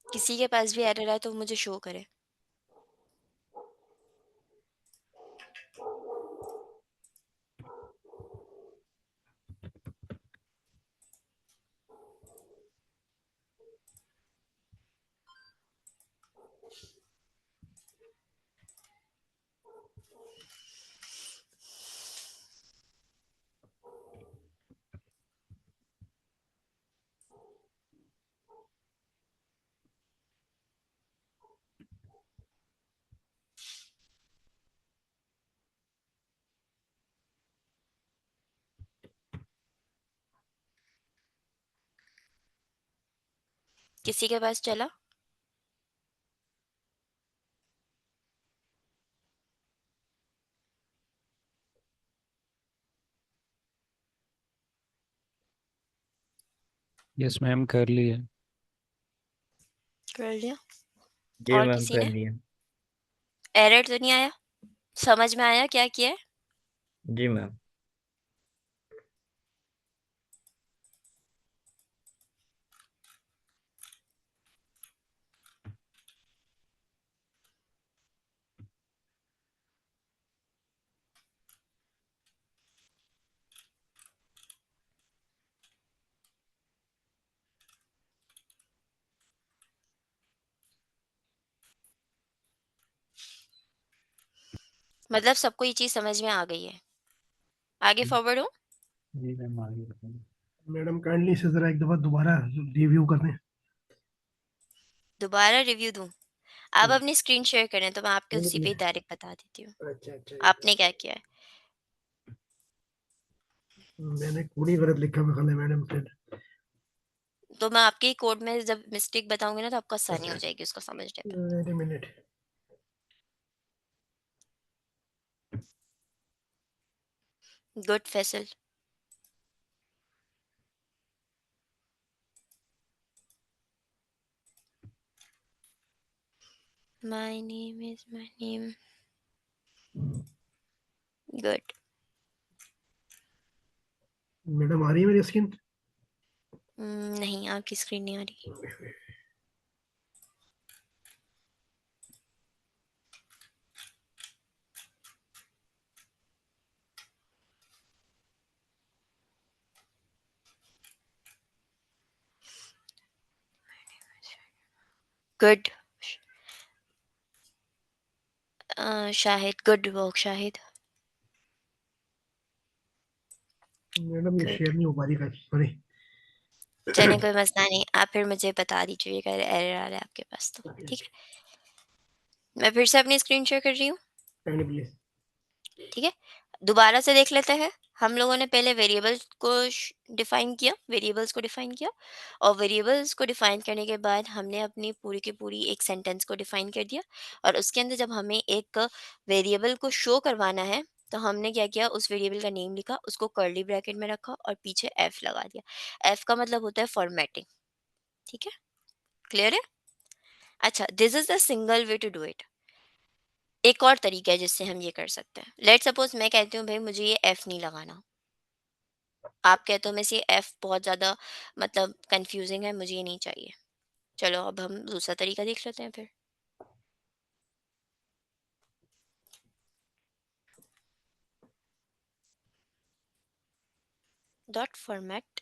किसी के पास भी एरर आए तो वो मुझे शो करे। किसी के पास चला? यस मैम, कर लिए। कर लिया? जी और मैम, किसी कर ने? लिया। एरर तो नहीं आया? समझ में आया क्या किया है? जी मैम। मतलब सबको ये चीज समझ में आ गई है? आगे फॉरवर्ड हो? जी मैम, आगे बताइए। मैडम काइंडली इसे जरा एक दफा दोबारा रिव्यू कर दें। दोबारा रिव्यू दूं? आप हम्म, अपनी स्क्रीन शेयर करें तो मैं आपके नहीं उसी नहीं, पे डायरेक्ट बता देती हूँ अच्छा अच्छा, एक आपने क्या किया है। मिनट। मैंने कोड ही गलत लिखा मैं खाली मैडम फिर। तो मैं आपके कोड में जब मिस्टेक बताऊंगी ना तो आपको आसानी हो अच्छा, जाएगी उसको समझने पे। Wait a minute. Good Faisal. My name is my name. Good. Madam आ रही है मेरी स्क्रीन? नहीं, आपकी स्क्रीन नहीं आ रही। Good. Shahid, good work Shahid, madam ये गुड। शेयर नहीं हो पा रही, सॉरी। चलें, कोई मसला नहीं, आप फिर मुझे बता दीजिएगा एरर आ रहा है आपके पास तो, ठीक है। मैं फिर से अपनी स्क्रीन शेयर कर रही हूँ, प्लीज। ठीक है। दोबारा से देख लेते हैं। हम लोगों ने पहले वेरिएबल्स को डिफाइन किया, और वेरिएबल्स को डिफाइन करने के बाद हमने अपनी पूरी की पूरी एक सेंटेंस को डिफाइन कर दिया। और उसके अंदर जब हमें एक वेरिएबल को शो करवाना है तो हमने क्या किया, उस वेरिएबल का नेम लिखा, उसको कर्ली ब्रैकेट में रखा और पीछे एफ लगा दिया। एफ का मतलब होता है फॉर्मेटिंग, ठीक है, क्लियर है। अच्छा, this is the single way to do it. एक और तरीका है जिससे हम ये कर सकते हैं। लेट सपोज मैं कहती हूँ भाई मुझे ये एफ नहीं लगाना, आप कहते हो मैं से एफ बहुत ज़्यादा मतलब कंफ्यूजिंग है, मुझे ये नहीं चाहिए। चलो अब हम दूसरा तरीका देख लेते हैं फिर। डॉट फॉर्मेट,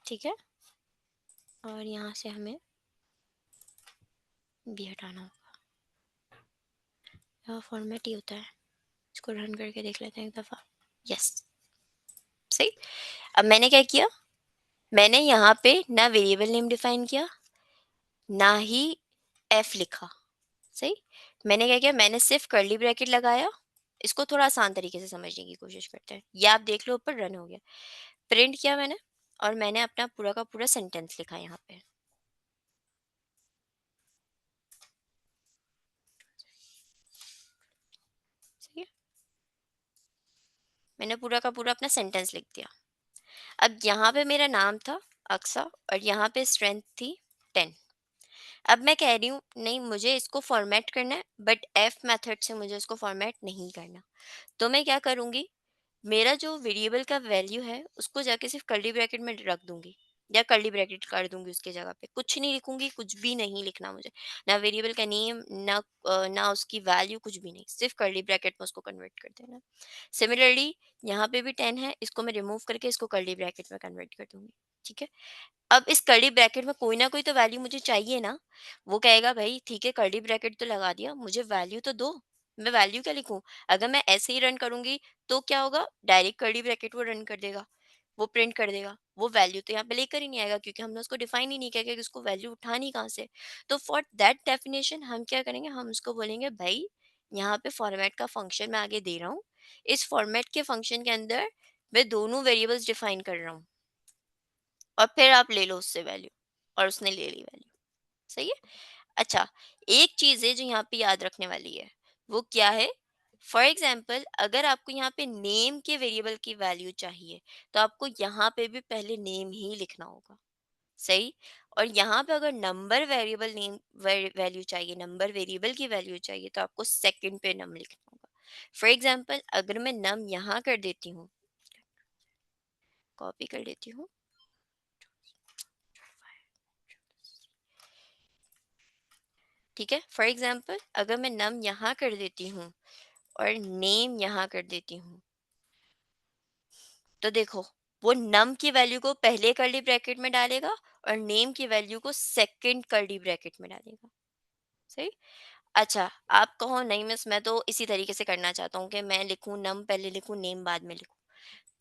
ठीक है, और यहाँ से हमें भी हटाना होगा। फॉर्मेट ही होता है। इसको रन करके देख लेते हैं एक दफ़ा। यस, सही। अब मैंने क्या किया, मैंने यहाँ पे ना वेरिएबल नेम डिफाइन किया ना ही एफ लिखा, सही। मैंने क्या किया, मैंने सिर्फ कर्ली ब्रैकेट लगाया। इसको थोड़ा आसान तरीके से समझने की कोशिश करते हैं। ये आप देख लो, ऊपर रन हो गया, प्रिंट किया मैंने, और मैंने अपना पूरा का पूरा सेंटेंस लिखा यहाँ पे, सही है। मैंने पूरा का पूरा अपना सेंटेंस लिख दिया। अब यहाँ पे मेरा नाम था अक्सा और यहाँ पे स्ट्रेंथ थी 10। अब मैं कह रही हूँ नहीं, मुझे इसको फॉर्मेट करना है, बट एफ मेथड से मुझे इसको फॉर्मेट नहीं करना। तो मैं क्या करूँगी, मेरा जो वेरिएबल का वैल्यू है उसको जाके सिर्फ कर्ली ब्रैकेट में रख दूंगी, या कर्ली ब्रैकेट कर दूंगी, उसके जगह पे कुछ नहीं लिखूंगी, कुछ भी नहीं लिखना मुझे, ना वेरिएबल का नेम, ना उसकी वैल्यू, कुछ भी नहीं, सिर्फ कर्ली ब्रैकेट में उसको कन्वर्ट कर देना। सिमिलरली यहाँ पे भी 10 है, इसको मैं रिमूव करके इसको कर्ली ब्रैकेट में कन्वर्ट कर दूंगी, ठीक है। अब इस कर्ली ब्रैकेट में कोई ना कोई तो वैल्यू मुझे चाहिए ना। वो कहेगा भाई ठीक है, कर्ली ब्रैकेट तो लगा दिया, मुझे वैल्यू तो दो, मैं वैल्यू क्या लिखूं। अगर मैं ऐसे ही रन करूंगी तो क्या होगा, डायरेक्ट कर्ली ब्रैकेट वो रन कर देगा, वो प्रिंट कर देगा, वो वैल्यू तो यहाँ पे लेकर ही नहीं आएगा, क्योंकि हमने उसको डिफाइन ही नहीं किया कि उसको वैल्यू उठानी कहाँ से। तो फॉर दैट डेफिनेशन हम क्या करेंगे, हम उसको बोलेंगे भाई यहाँ पे फॉर्मेट का फंक्शन मैं आगे दे रहा हूँ, इस फॉर्मेट के फंक्शन के अंदर मैं दोनों वेरिएबल्स डिफाइन कर रहा हूँ, और फिर आप ले लो उससे वैल्यू, और उसने ले ली वैल्यू, सही है। अच्छा, एक चीज है जो यहाँ पे याद रखने वाली है, वो क्या है, फॉर एग्जाम्पल अगर आपको यहाँ पे नेम के वेरिएबल की वैल्यू चाहिए तो आपको यहाँ पे भी पहले नेम ही लिखना होगा, सही। और यहाँ पे अगर नंबर वेरिएबल नेम वैल्यू चाहिए, नंबर वेरिएबल की वैल्यू चाहिए, तो आपको सेकंड पे नम लिखना होगा। फॉर एग्जाम्पल अगर मैं नम यहाँ कर देती हूँ, कॉपी कर लेती हूँ, ठीक है। फॉर एग्जाम्पल अगर मैं नम यहाँ कर देती हूँ और नेम यहाँ कर देती हूँ, तो देखो वो नम की वैल्यू को पहले कर्ली ब्रैकेट में डालेगा और नेम की वैल्यू को सेकंड कर्ली ब्रैकेट में डालेगा, सही। अच्छा, आप कहो नहीं मिस, मैं तो इसी तरीके से करना चाहता हूँ कि मैं लिखूँ नम पहले लिखूँ नेम बाद में लिखूँ,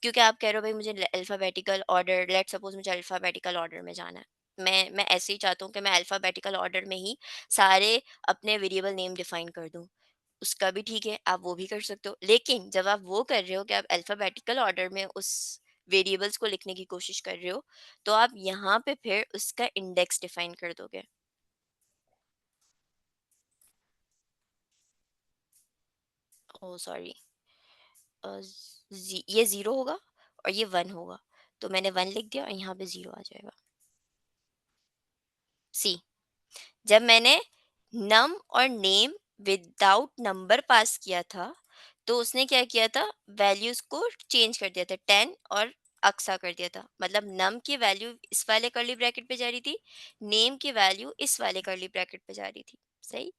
क्योंकि आप कह रहे हो भाई मुझे अल्फ़ाबेटिकल ऑर्डर, लेट्स सपोज़ मुझे अल्फ़ाबेटिकल ऑर्डर में जाना है। मैं ऐसे ही चाहता हूँ कि मैं अल्फ़ाबेटिकल ऑर्डर में ही सारे अपने वेरिएबल नेम डिफ़ाइन कर दूँ। उसका भी ठीक है, आप वो भी कर सकते हो। लेकिन जब आप वो कर रहे हो कि आप अल्फ़ाबेटिकल ऑर्डर में उस वेरिएबल्स को लिखने की कोशिश कर रहे हो, तो आप यहाँ पे फिर उसका इंडेक्स डिफ़ाइन कर दोगे। ओह सॉरी, ये 0 होगा और ये 1 होगा। तो मैंने 1 लिख दिया और यहाँ पे 0 आ जाएगा। सी, जब मैंने नम और नेम विदाउट नंबर पास किया था, तो उसने क्या किया था, वैल्यूज को चेंज कर दिया था, 10 और अक्सा कर दिया था। मतलब नम की वैल्यू इस वाले कर्ली ब्रैकेट पे जा रही थी, नेम की वैल्यू इस वाले कर्ली ब्रैकेट पे जा रही थी, सही।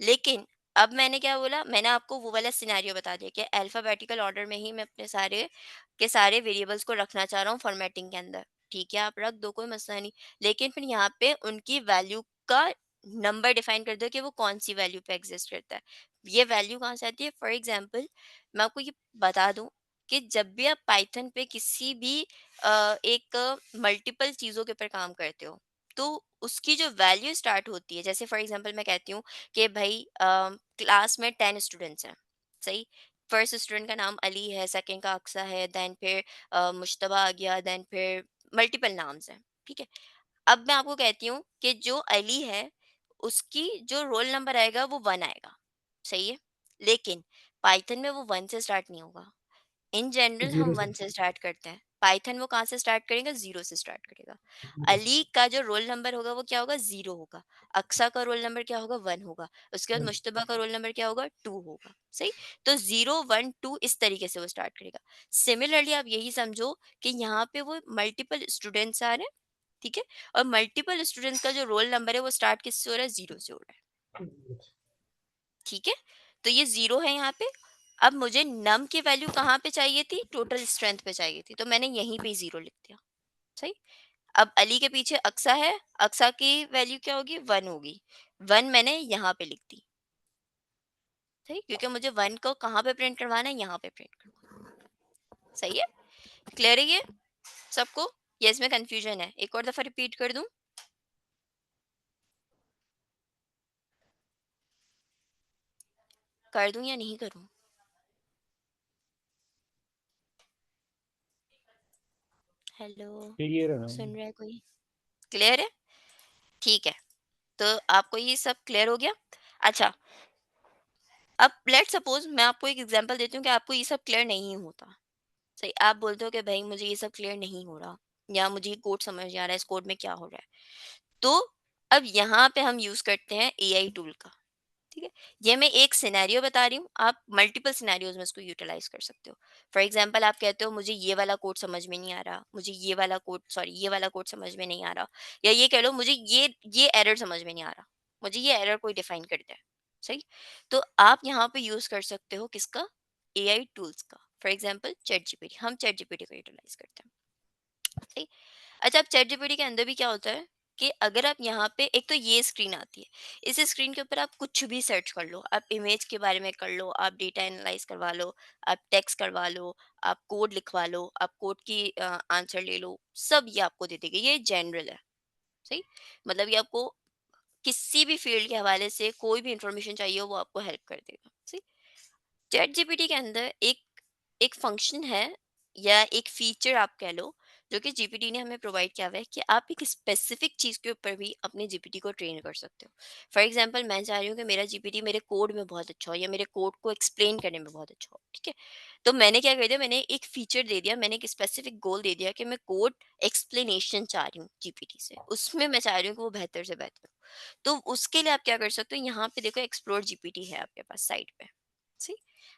लेकिन अब मैंने क्या बोला, मैंने आपको वो वाला सिनेरियो बता दिया कि अल्फाबेटिकल ऑर्डर में ही मैं अपने सारे के सारे वेरिएबल्स को रखना चाह रहा हूँ फॉर्मेटिंग के अंदर। ठीक है, आप रख दो, कोई मसला नहीं। लेकिन फिर यहाँ पे उनकी वैल्यू का नंबर डिफाइन कर दो कि वो कौन सी वैल्यू पे एग्जिस्ट करता है। ये वैल्यू कहाँ से आती है? फॉर एग्जाम्पल मैं आपको ये बता दूं कि जब भी आप पाइथन पे किसी भी एक मल्टीपल चीज़ों के ऊपर काम करते हो, तो उसकी जो वैल्यू स्टार्ट होती है, जैसे फॉर एग्जांपल मैं कहती हूँ कि भाई क्लास में 10 स्टूडेंट्स हैं, सही। फर्स्ट स्टूडेंट का नाम अली है, सेकंड का अक्सा है, देन फिर मुश्तबा आ गया, देन फिर मल्टीपल नाम्स हैं। ठीक है, अब मैं आपको कहती हूँ कि जो अली है उसकी जो रोल नंबर आएगा वो 1 आएगा, सही है। लेकिन पाइथन में वो 1 से स्टार्ट नहीं होगा। इन जनरल हम जीरो से 1 से स्टार्ट करते हैं, पाइथन वो कहाँ से स्टार्ट करेगा? 0 से स्टार्ट करेगा। अली का जो रोल नंबर होगा वो क्या होगा? 0 होगा। अक्सा का रोल नंबर क्या होगा? 1 होगा। उसके बाद मुश्तबा का रोल नंबर क्या होगा? 2 होगा, सही। तो 0 1 2 इस तरीके से वो स्टार्ट करेगा। सिमिलरली आप यही समझो कि यहाँ पे वो मल्टीपल स्टूडेंट्स आ रहे हैं, ठीक है, और मल्टीपल स्टूडेंट्स का जो रोल नंबर है वो स्टार्ट किससे हो रहा है? 0 से हो रहा है, ठीक है। तो ये 0 है यहाँ पे। अब मुझे नम की वैल्यू कहाँ पे चाहिए थी? टोटल स्ट्रेंथ पे चाहिए थी, तो मैंने यहीं पे 0 लिख दिया, सही। अब अली के पीछे अक्सा है, अक्सा की वैल्यू क्या होगी? 1 होगी। 1 मैंने यहाँ पे लिख दी, सही, क्योंकि मुझे 1 को कहाँ पे प्रिंट करवाना है? यहाँ पे प्रिंट करवाना, सही है। क्लियर है ये सबको? ये इसमें कंफ्यूजन है? एक और दफा रिपीट कर दूं? कर दूं या नहीं करूं? हेलो, क्लियर है। सुन रहा है कोई? क्लियर है? ठीक है, तो आपको ये सब क्लियर हो गया। अच्छा, अब लेट सपोज मैं आपको एक एग्जांपल देती हूँ कि आपको ये सब क्लियर नहीं होता, सही। आप बोलते हो कि भाई मुझे ये सब क्लियर नहीं हो रहा, या मुझे ये कोड समझ नहीं आ रहा है, इस कोड में क्या हो रहा है। तो अब यहाँ पे हम यूज करते हैं एआई टूल का, ठीक है। ये मैं एक सिनेरियो बता रही हूँ, आप मल्टीपल सिनेरियोज में इसको यूटिलाइज कर सकते हो। फॉर एग्जांपल आप कहते हो मुझे ये वाला कोड समझ में नहीं आ रहा, मुझे ये वाला कोड, सॉरी, ये वाला कोड समझ में नहीं आ रहा, या ये कह लो मुझे ये एरर समझ में नहीं आ रहा, मुझे ये एरर कोई डिफाइन कर दे, सही। तो आप यहाँ पे यूज कर सकते हो किसका? एआई टूल्स का। फॉर एग्जाम्पल चैट जीपीटी, हम चैट जीपीटी को यूटिलाइज करते हैं, सही। अच्छा, अब चैट जीपीटी के अंदर भी क्या होता है कि अगर आप यहाँ पे, एक तो ये स्क्रीन आती है, इस स्क्रीन के ऊपर आप कुछ भी सर्च कर लो, आप इमेज के बारे में कर लो, आप डेटा एनालाइज करवा लो, आप टेक्स्ट करवा लो, आप कोड लिखवा लो, आप कोड की आंसर ले लो, सब ये आपको दे देगा। ये जनरल है, सही। मतलब ये आपको किसी भी फील्ड के हवाले से कोई भी इंफॉर्मेशन चाहिए हो वो आपको हेल्प कर देगा, सही। चैट जीपीटी के अंदर एक एक फंक्शन है, या एक फीचर आप कह लो, जो कि जीपीटी ने हमें प्रोवाइड किया हुआ है कि आप एक स्पेसिफिक चीज के ऊपर भी अपने जीपीटी को ट्रेन कर सकते हो। फॉर एग्जांपल मैं चाह रही हूँ कि मेरा जीपीटी मेरे कोड में बहुत अच्छा हो, या मेरे कोड को एक्सप्लेन करने में बहुत अच्छा हो, ठीक है। तो मैंने क्या कर दिया, मैंने एक फीचर दे दिया, मैंने एक स्पेसिफिक गोल दे दिया कि मैं कोड एक्सप्लेनेशन चाह रही हूँ जीपीटी से, उसमें मैं चाह रही हूँ कि वो बेहतर से बेहतर हो। तो उसके लिए आप क्या कर सकते हो, यहाँ पे देखो एक्सप्लोर जीपीटी है आपके पास साइड पे, सी।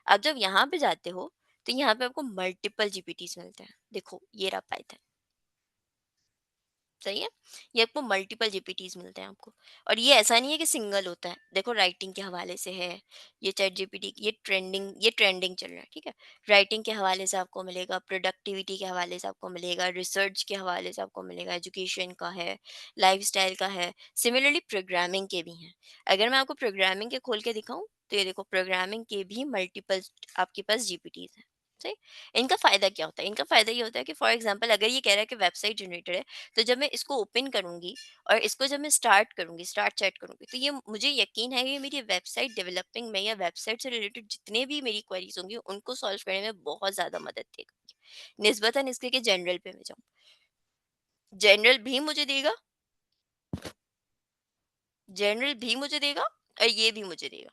अब जब यहाँ पे जाते हो तो यहाँ पे आपको मल्टीपल जीपीटीज मिलते हैं, देखो ये रहा पाइथन, सही है। ये आपको मल्टीपल जीपीटीज मिलते हैं आपको। और ये ऐसा नहीं है कि सिंगल होता है, देखो राइटिंग के हवाले से है, ये चैट जीपीटी, ये ट्रेंडिंग चल रहा है, ठीक है। राइटिंग के हवाले से आपको मिलेगा, प्रोडक्टिविटी के हवाले से आपको मिलेगा, रिसर्च के हवाले से आपको मिलेगा, एजुकेशन का है, लाइफस्टाइल का है, सिमिलरली प्रोग्रामिंग के भी हैं। अगर मैं आपको प्रोग्रामिंग के खोल के दिखाऊं तो ये देखो, प्रोग्रामिंग के भी मल्टीपल आपके पास जीपीटीज हैं, सही। इनका फायदा क्या होता है? इनका फायदा ये होता है कि फॉर एग्जांपल अगर ये कह रहा है कि वेबसाइट जनरेटर है, तो जब मैं इसको ओपन करूंगी और इसको जब मैं स्टार्ट करूंगी, स्टार्ट चैट करूंगी, तो ये मुझे यकीन है कि ये मेरी वेबसाइट डेवलपिंग में या वेबसाइट से रिलेटेड जितने भी मेरी क्वेरीज होंगी उनको सॉल्व करने में बहुत ज्यादा मदद देगा, निस्बतन इसके कि जनरल पे मैं जाऊँ। जनरल भी मुझे देगा, जनरल भी मुझे देगा, और ये भी मुझे देगा।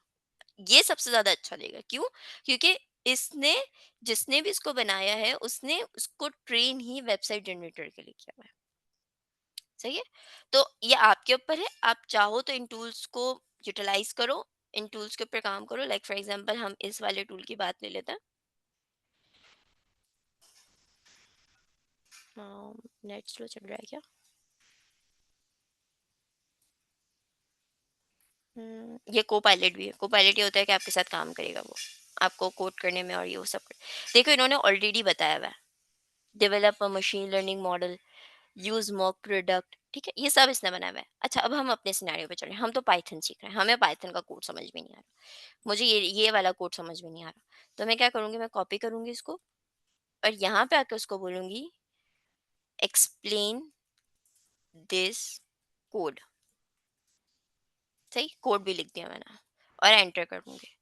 ये सबसे ज्यादा अच्छा देगा, क्यों? क्योंकि इसने, जिसने भी इसको बनाया है उसने उसको ट्रेन ही वेबसाइट जनरेटर के लिए किया हुआ है, सही है। तो ये आपके ऊपर है, आप चाहो तो इन टूल्स को यूटिलाइज करो, इन टूल्स के ऊपर काम करो। लाइक फॉर एग्जांपल हम इस वाले टूल की बात ले लेते हैं। नेट स्लो चल रहा है क्या? ये को पायलट भी है। को पायलट ये होता है कि आपके साथ काम करेगा वो, आपको कोड करने में और ये वो सब देखो इन्होंने ऑलरेडी बताया हुआ है, develop a machine learning model, use mock product, ठीक है, ये सब इसने बनाया हुआ है। अच्छा अब हम अपने सिनेरियो पे चले, हम तो पाइथन सीख रहे हैं, हमें पाइथन का कोड समझ में नहीं आ रहा, मुझे ये वाला कोड समझ में नहीं आ रहा, तो मैं क्या करूंगी, मैं कॉपी करूंगी इसको और यहाँ पे आकर उसको बोलूंगी एक्सप्लेन दिस कोड। सही, कोड भी लिख दिया मैंने और एंटर कर दूंगी।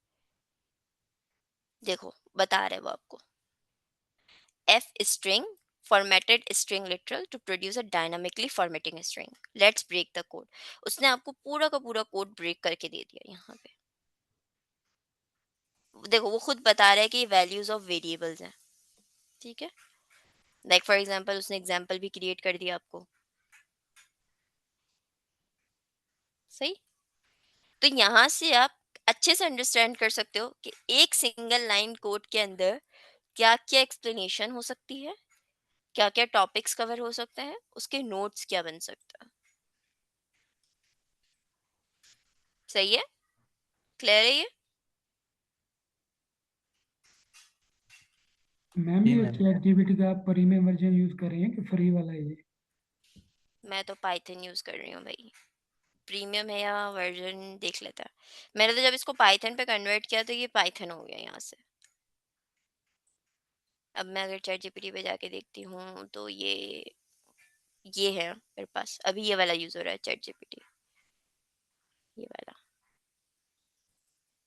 देखो बता रहे वो आपको, f string formatted string literal to produce a dynamically formatting string, let's break the code। उसने आपको पूरा का पूरा कोड ब्रेक करके दे दिया यहाँ पे। देखो वो खुद बता रहा है कि वैल्यूज ऑफ वेरिएबल्स हैं, ठीक है, लाइक फॉर एग्जांपल उसने एग्जांपल भी क्रिएट कर दिया आपको। सही, तो यहाँ से आप अच्छे से अंडरस्टैंड कर सकते हो कि एक सिंगल लाइन कोड के अंदर क्या क्या एक्सप्लेनेशन हो सकती है, क्या क्या टॉपिक्स कवर हो सकते हैं, उसके नोट्स क्या बन सकता है। सही है, क्लियर है ये? मैम जी ये मैम। चैट जीपीटी का आप प्रीमियम वर्जन यूज कर रहे हैं कि फ्री वाला है ये? मैं तो पाइथन यूज कर रही हूँ भाई, प्रीमियम है या वर्जन देख लेता है। मैंने तो जब इसको पाइथन पे कन्वर्ट किया तो ये पाइथन हो गया यहाँ से। अब मैं अगर चैट जीपीटी पे जाके देखती हूँ तो ये है मेरे पास, अभी ये वाला यूज हो रहा है चैट जीपीटी, ये वाला।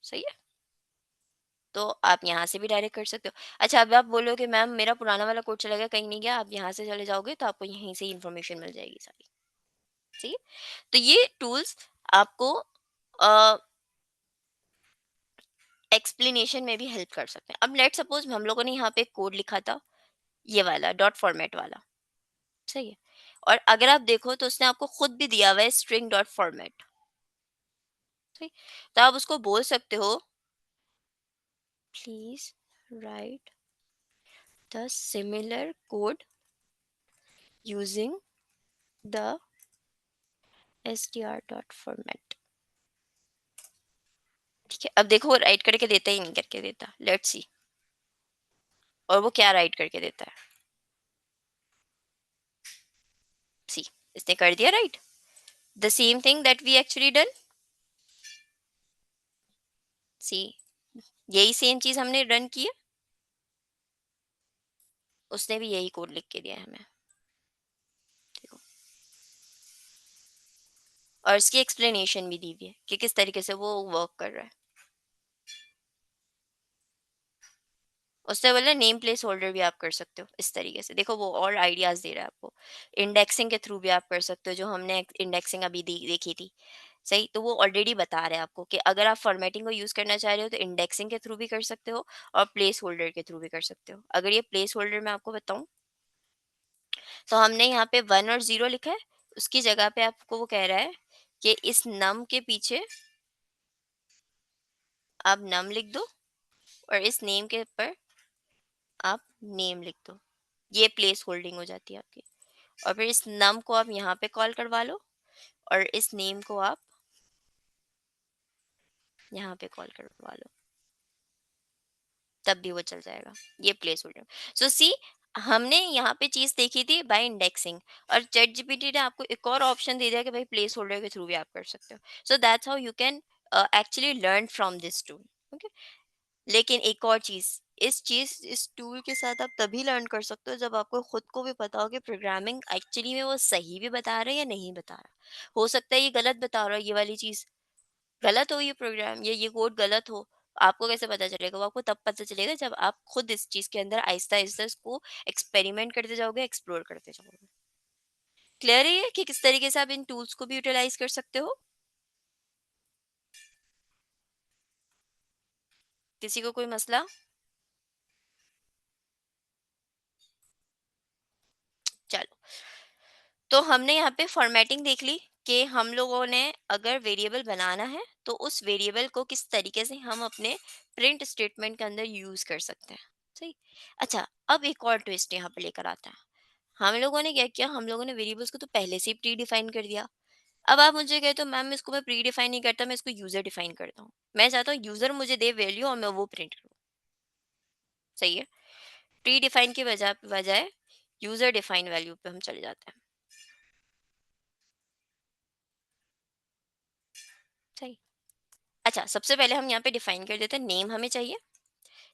सही है, तो आप यहाँ से भी डायरेक्ट कर सकते हो। अच्छा अब आप बोलोगे मैम मेरा पुराना वाला कोड चला गया, कहीं नहीं गया, आप यहाँ से चले जाओगे तो आपको यहीं से इन्फॉर्मेशन मिल जाएगी सारी। सही है, तो ये टूल्स आपको एक्सप्लेनेशन में भी हेल्प कर सकते हैं। अब लेट सपोज हम लोगों ने यहाँ पे कोड लिखा था, ये वाला डॉट फॉर्मेट वाला। सही है, और अगर आप देखो तो उसने आपको खुद भी दिया हुआ है स्ट्रिंग डॉट फॉर्मेट। सही, तो आप उसको बोल सकते हो please right the similar code using the str dot format. ठीक है, अब देखो वो राइट करके देता ही नहीं करके देता, लेट्स सी, और वो क्या राइट करके देता है। सी, इसने कर दिया right, the same thing that we actually done. See, यही सेम चीज हमने रन की है, उसने भी यही कोड लिख के दिया है हमें। देखो, और इसकी एक्सप्लेनेशन भी दी हुई है कि किस तरीके से वो वर्क कर रहा है। उससे बोला नेम प्लेस होल्डर भी आप कर सकते हो इस तरीके से। देखो वो और आइडियाज दे रहा है आपको, इंडेक्सिंग के थ्रू भी आप कर सकते हो, जो हमने इंडेक्सिंग अभी देखी थी। सही, तो वो ऑलरेडी बता रहे हैं आपको कि अगर आप फॉर्मेटिंग को यूज करना चाह रहे हो तो इंडेक्सिंग के थ्रू भी कर सकते हो और प्लेस होल्डर के थ्रू भी कर सकते हो। अगर ये प्लेस होल्डर मैं आपको बताऊं तो हमने यहाँ पे 1 और 0 लिखा है, उसकी जगह पे आपको वो कह रहा है कि इस नम के पीछे आप नम लिख दो और इस नेम के ऊपर आप नेम लिख दो। ये प्लेस होल्डिंग हो जाती है आपकी, और फिर इस नम को आप यहाँ पे कॉल करवा लो और इस नेम को आप यहाँ पे कॉल करवा लो, तब भी वो चल जाएगा। ये प्लेस होल्डर। सो सी, हमने यहाँ पे चीज देखी थी बाय इंडेक्सिंग, और चैट जीपीटी ने आपको एक और ऑप्शन दे दिया कि भाई प्लेस होल्डर के थ्रू भी आप कर सकते हो। So that's how you can actually learn from this tool. Okay, लेकिन एक और चीज, इस टूल के साथ आप तभी लर्न कर सकते हो जब आपको खुद को भी पता हो कि प्रोग्रामिंग एक्चुअली में वो सही भी बता रहा है या नहीं बता रहा। हो सकता है ये गलत बता रहा है, ये वाली चीज गलत हो, ये प्रोग्राम ये कोड गलत हो। आपको कैसे पता चलेगा? वो आपको तब पता चलेगा जब आप खुद इस चीज के अंदर आहिस्ता आहिस्ता इसको एक्सपेरिमेंट करते जाओगे, एक्सप्लोर करते जाओगे। क्लियर है ये कि किस तरीके से आप इन टूल्स को भी यूटिलाइज कर सकते हो? किसी को कोई मसला? चलो, तो हमने यहाँ पे फॉर्मेटिंग देख ली कि हम लोगों ने अगर वेरिएबल बनाना है तो उस वेरिएबल को किस तरीके से हम अपने प्रिंट स्टेटमेंट के अंदर यूज कर सकते हैं। सही, अच्छा अब एक और ट्विस्ट यहाँ पे लेकर आता है। हम लोगों ने क्या किया, हम लोगों ने वेरिएबल्स को तो पहले से ही प्री डिफाइन कर दिया, अब आप मुझे कहते हो मैम इसको मैं प्री डिफाइन नहीं करता, मैं इसको यूजर डिफाइन करता हूँ। मैं चाहता हूँ यूजर मुझे दे वैल्यू और मैं वो प्रिंट करूँ। सही है। प्री डिफाइन के बजाय बजाय यूजर डिफाइन वैल्यू पे हम चले जाते हैं। सही। अच्छा, सबसे पहले हम यहाँ पे डिफाइन कर देते हैं नेम हमें चाहिए,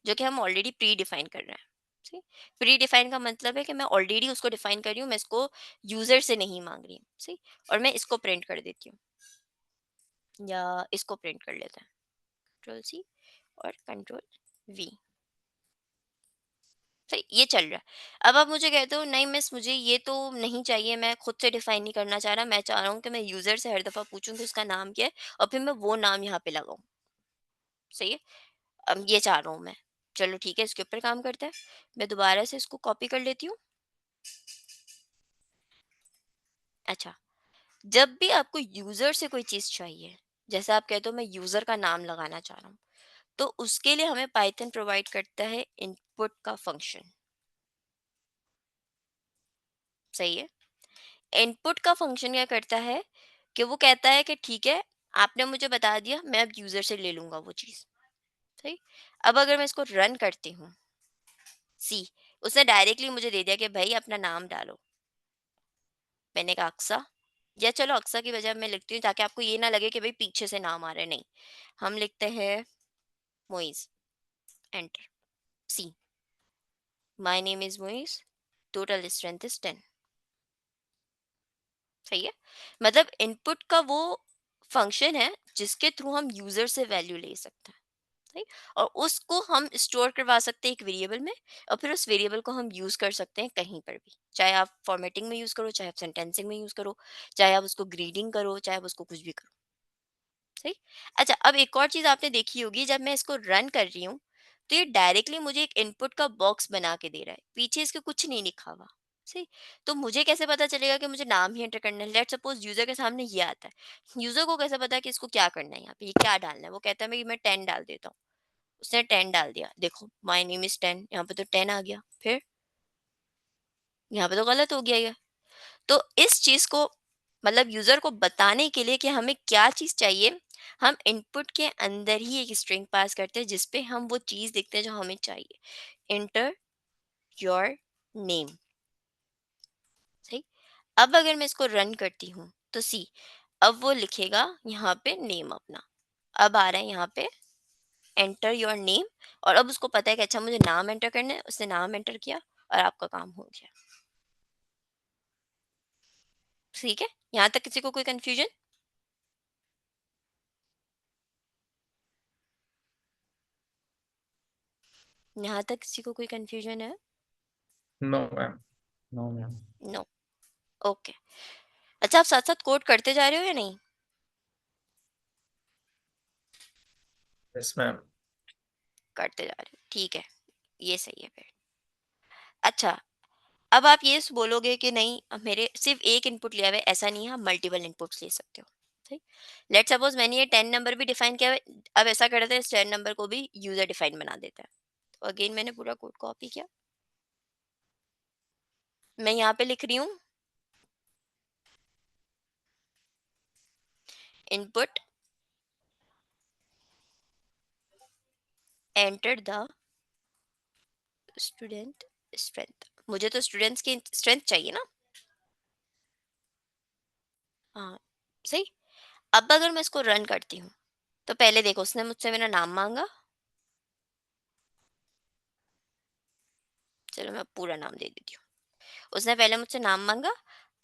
जो कि हम ऑलरेडी प्री डिफाइन कर रहे हैं। सही। प्री डिफाइन का मतलब है कि मैं ऑलरेडी उसको डिफाइन कर रही हूँ, मैं इसको यूजर से नहीं मांग रही हूँ। सही। और मैं इसको प्रिंट कर देती हूँ, या इसको प्रिंट कर लेते हैं, कंट्रोल सी और कंट्रोल वी। सही, ये चल रहा है। अब आप मुझे कहते हो नहीं मिस मुझे ये तो नहीं चाहिए, मैं खुद से डिफाइन नहीं करना चाह रहा, मैं चाह रहा हूँ कि मैं यूजर से हर दफा पूछूं कि उसका नाम क्या है और फिर मैं वो नाम यहाँ पे लगाऊं। सही है। अब ये चाह रहा हूँ मैं। चलो ठीक है, इसके ऊपर काम करते हैं। मैं दोबारा से इसको कॉपी कर लेती हूँ। अच्छा, जब भी आपको यूजर से कोई चीज चाहिए, जैसे आप कहते हो मैं यूजर का नाम लगाना चाह रहा हूँ, तो उसके लिए हमें पाइथन प्रोवाइड करता है इनपुट का फंक्शन। सही है। इनपुट का फंक्शन क्या करता है कि वो कहता है कि ठीक है, आपने मुझे बता दिया, मैं अब यूजर से ले लूंगा वो चीज। सही। अब अगर मैं इसको रन करती हूँ, सी, उसने डायरेक्टली मुझे दे दिया कि भाई अपना नाम डालो। मैंने कहा अक्सा, या चलो अक्सा की बजाय मैं लिखती हूँ ताकि आपको ये ना लगे कि भाई पीछे से नाम आ रहे, नहीं, हम लिखते हैं Moiz. Enter. See, my name is Moiz, total strength is 10। सही है। मतलब इनपुट का वो फंक्शन है जिसके थ्रू हम यूजर से वैल्यू ले सकते हैं। सही। और उसको हम स्टोर करवा सकते हैं एक वेरिएबल में, और फिर उस वेरिएबल को हम यूज कर सकते हैं कहीं पर भी, चाहे आप फॉर्मेटिंग में यूज करो, चाहे आप सेंटेंसिंग में यूज करो, चाहे आप उसको ग्रीडिंग करो, चाहे आप उसको कुछ भी करो। सही। अच्छा, अब एक और चीज आपने देखी होगी, जब मैं इसको रन कर रही हूँ तो ये डायरेक्टली मुझे एक इनपुट का बॉक्स बना के दे रहा है, पीछे इसके कुछ नहीं लिखा हुआ। सही। तो मुझे कैसे पता चलेगा कि मुझे नाम ही एंटर करना है? लेट सपोज यूजर के सामने ये आता है, यूजर को कैसे पता है कि इसको क्या करना है, यहाँ पे ये क्या डालना है? वो कहता है मैं 10 डाल देता हूँ। उसने 10 डाल दिया, देखो माय नेम इज 10, यहाँ पे तो 10 आ गया, फिर यहाँ पे तो गलत हो गया ये। तो इस चीज को, मतलब यूजर को बताने के लिए कि हमें क्या चीज चाहिए, हम इनपुट के अंदर ही एक स्ट्रिंग पास करते हैं जिसपे हम वो चीज देखते हैं जो हमें चाहिए। Inter your name. सही। अब अगर मैं इसको रन करती हूँ तो सी, अब वो लिखेगा यहाँ पे नेम अपना। अब आ रहा है यहाँ पे एंटर योर नेम, और अब उसको पता है कि अच्छा मुझे नाम एंटर करना है, उसने नाम एंटर किया और आपका काम हो गया। ठीक है। यहाँ तक किसी को कोई कंफ्यूजन? यहाँ तक किसी को कोई कंफ्यूजन है? No ma'am. No ma'am. No. Okay. अच्छा, आप साथ साथ कोड करते जा रहे हो या नहीं? Yes ma'am. करते जा रहे हो, ठीक है, ये सही है फिर। अच्छा, अब आप ये बोलोगे कि नहीं, अब मेरे सिर्फ एक इनपुट लिया हुआ है, ऐसा नहीं है, आप मल्टीपल इनपुट्स ले सकते हो। ठीक। लेट सपोज मैंने ये 10 नंबर भी डिफाइन किया है, अब ऐसा करते हैं इस 10 नंबर को भी यूजर डिफाइन बना देता है। तो अगेन मैंने पूरा कोड कॉपी किया, मैं यहाँ पे लिख रही हूँ input enter the student strength. मुझे तो स्टूडेंट्स की स्ट्रेंथ चाहिए ना। हाँ। सही। अब अगर मैं इसको रन करती हूँ तो पहले देखो उसने मुझसे मेरा नाम मांगा, चलो मैं पूरा नाम दे देती हूँ। उसने पहले मुझसे नाम मांगा,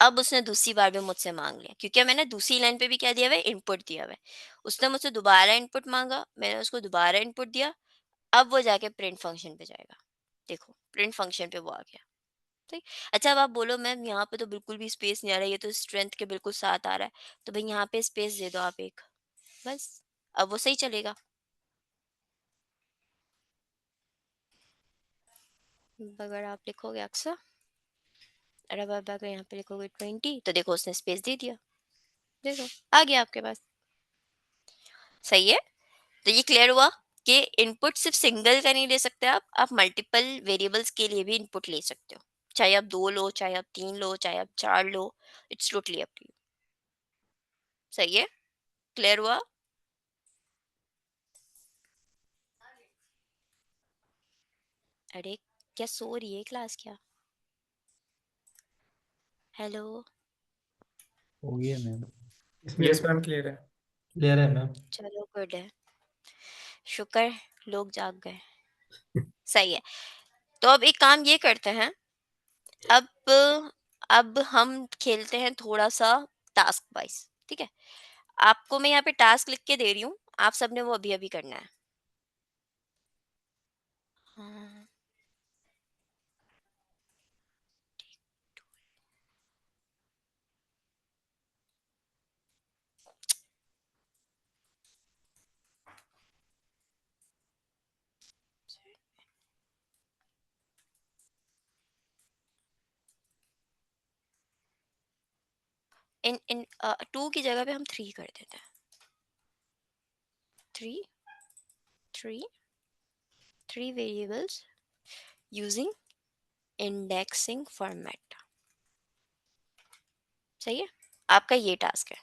अब उसने दूसरी बार भी मुझसे मांग लिया, क्योंकि मैंने दूसरी लाइन पे भी क्या दिया हुआ है, इनपुट दिया हुआ है। उसने मुझसे दोबारा इनपुट मांगा, मैंने उसको दोबारा इनपुट दिया। अब वो जाके प्रिंट फंक्शन पे जाएगा, देखो प्रिंट फंक्शन पे वो आ गया। ठीक। अच्छा, अब आप बोलो मैम यहाँ पे तो बिल्कुल भी स्पेस नहीं आ रहा है, ये तो स्ट्रेंथ के बिल्कुल साथ आ रहा है, तो भाई यहाँ पे स्पेस दे दो आप एक, बस अब वो सही चलेगा। अगर आप लिखोगे अक्सर, और अब आप अगर यहाँ पे लिखोगे 20, तो देखो उसने स्पेस दे दिया, देखो आ गया आपके पास। सही है। तो ये क्लियर हुआ कि इनपुट सिर्फ सिंगल का नहीं ले सकते आप मल्टीपल वेरिएबल्स के लिए भी इनपुट ले सकते हो, चाहे आप 2 लो, चाहे आप 3 लो, चाहे आप 4 लो, it's totally up to you. सही है, क्लियर हुआ? अरे क्या सो रही है क्लास क्या? हेलो। हो गया मैम। यस मैम, क्लियर है। क्लियर है मैम। चलो गुड है, शुक्र लोग जाग गए। सही है, तो अब एक काम ये करते हैं, अब हम खेलते हैं थोड़ा सा टास्क वाइज, ठीक है? आपको मैं यहाँ पे टास्क लिख के दे रही हूँ, आप सबने वो अभी अभी करना है। हाँ, इन इन 2 की जगह पे हम 3 कर देते हैं। 3 3 3 वेरिएबल्स यूजिंग इंडेक्सिंग फॉर्मेट। सही है, आपका ये टास्क है।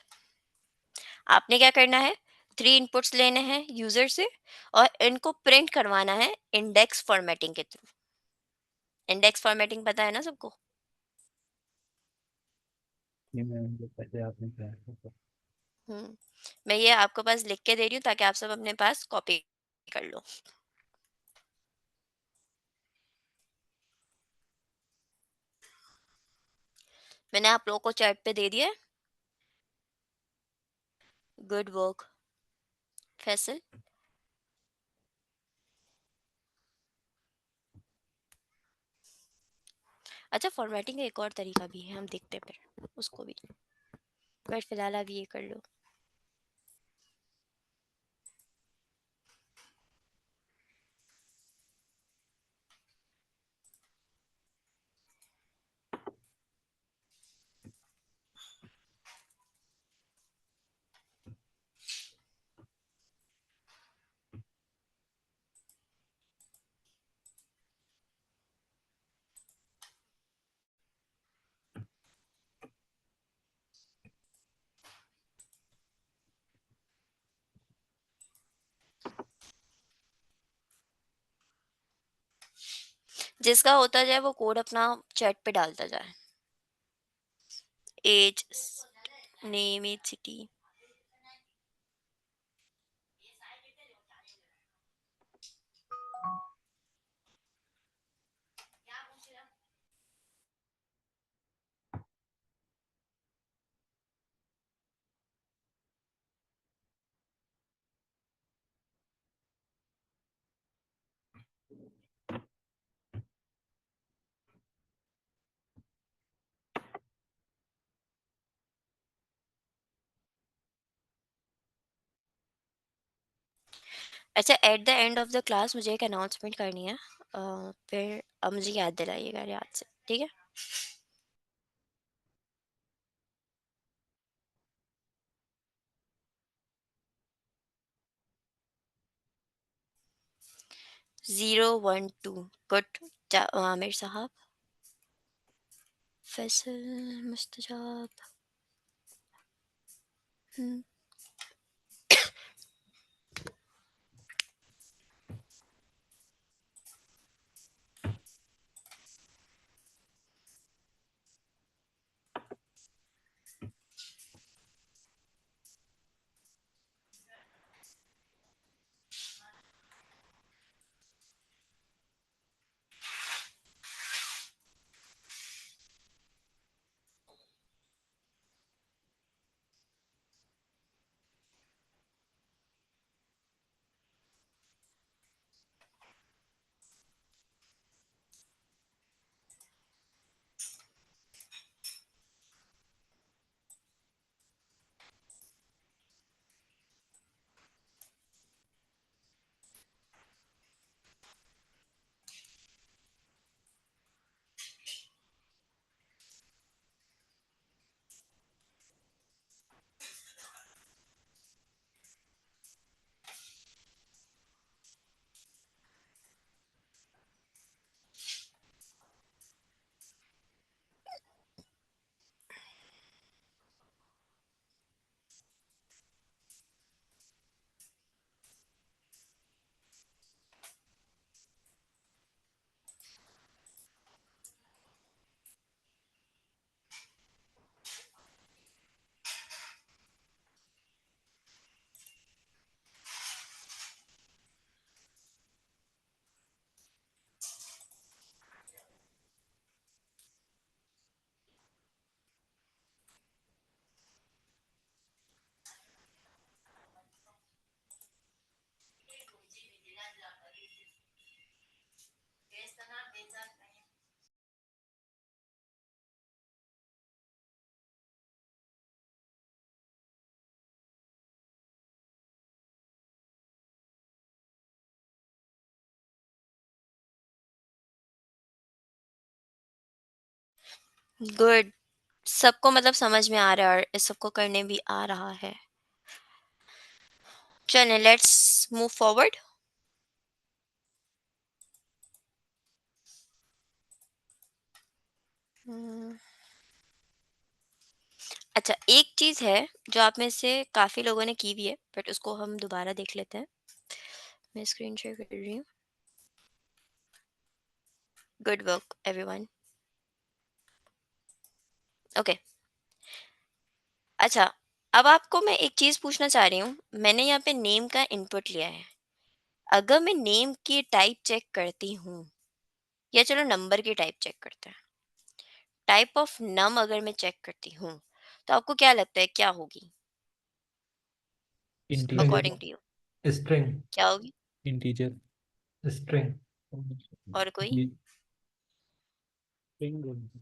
आपने क्या करना है, 3 इनपुट्स लेने हैं यूजर से और इनको प्रिंट करवाना है इंडेक्स फॉर्मेटिंग के थ्रू। इंडेक्स फॉर्मेटिंग पता है ना सबको? ये मैम जो पहले आपने कहा था। हम्म, मैं ये आपको पास लिख के दे रही हूँ ताकि आप सब अपने पास कॉपी कर लो। मैंने आप लोगों को चैट पे दे दिया है। Good work Faisal. अच्छा, फॉर्मेटिंग का एक और तरीका भी है, हम देखते हैं फिर उसको भी, बट फिलहाल आप ये कर लो। जिसका होता जाए वो कोड अपना चैट पे डालता जाए। Age, name, age, city. अच्छा, at the end of the class मुझे एक अनाउंसमेंट करनी है, फिर अब मुझे याद दिलाइएगा याद से, ठीक है? Zero one two good. Aamir साहब, फैसल, मुस्तजाब। हम्म, गुड। सबको मतलब समझ में आ रहा है और इस सबको करने भी आ रहा है। चलें, लेट्स मूव फॉरवर्ड। अच्छा, एक चीज है जो आप में से काफी लोगों ने की भी है, बट उसको हम दोबारा देख लेते हैं। मैं स्क्रीन शेयर कर रही हूँ। Good work everyone. ओके। अच्छा, अब आपको मैं एक चीज पूछना चाह रही हूँ। मैंने यहाँ पे नेम का इनपुट लिया है। अगर मैं नेम की टाइप चेक करती हूँ, या चलो नंबर की टाइप चेक करते हैं, टाइप ऑफ नम अगर मैं चेक करती हूँ, तो आपको क्या लगता है क्या होगी अकॉर्डिंग टू यू? स्ट्रिंग क्या होगी? इंटीजर। स्ट्रिंग और कोई? स्ट्रिंग होगी।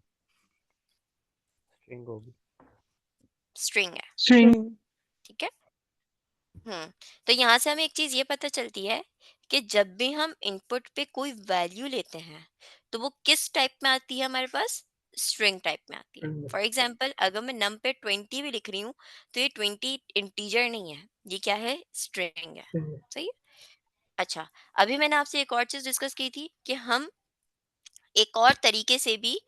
स्ट्रिंग होगी। स्ट्रिंग है, स्ट्रिंग। ठीक है। तो यहाँ से हमें एक चीज ये पता चलती है कि जब भी हम इनपुट पे कोई वैल्यू लेते हैं, तो वो किस टाइप में आती है हमारे पास? स्ट्रिंग टाइप में आती है। फॉर एग्जाम्पल, अगर मैं नम पे 20 भी लिख रही हूँ, तो ये 20 इंटीजर नहीं है, ये क्या है? स्ट्रिंग है। सही है। अच्छा, अभी मैंने आपसे एक और चीज डिस्कस की थी कि हम एक और तरीके से भी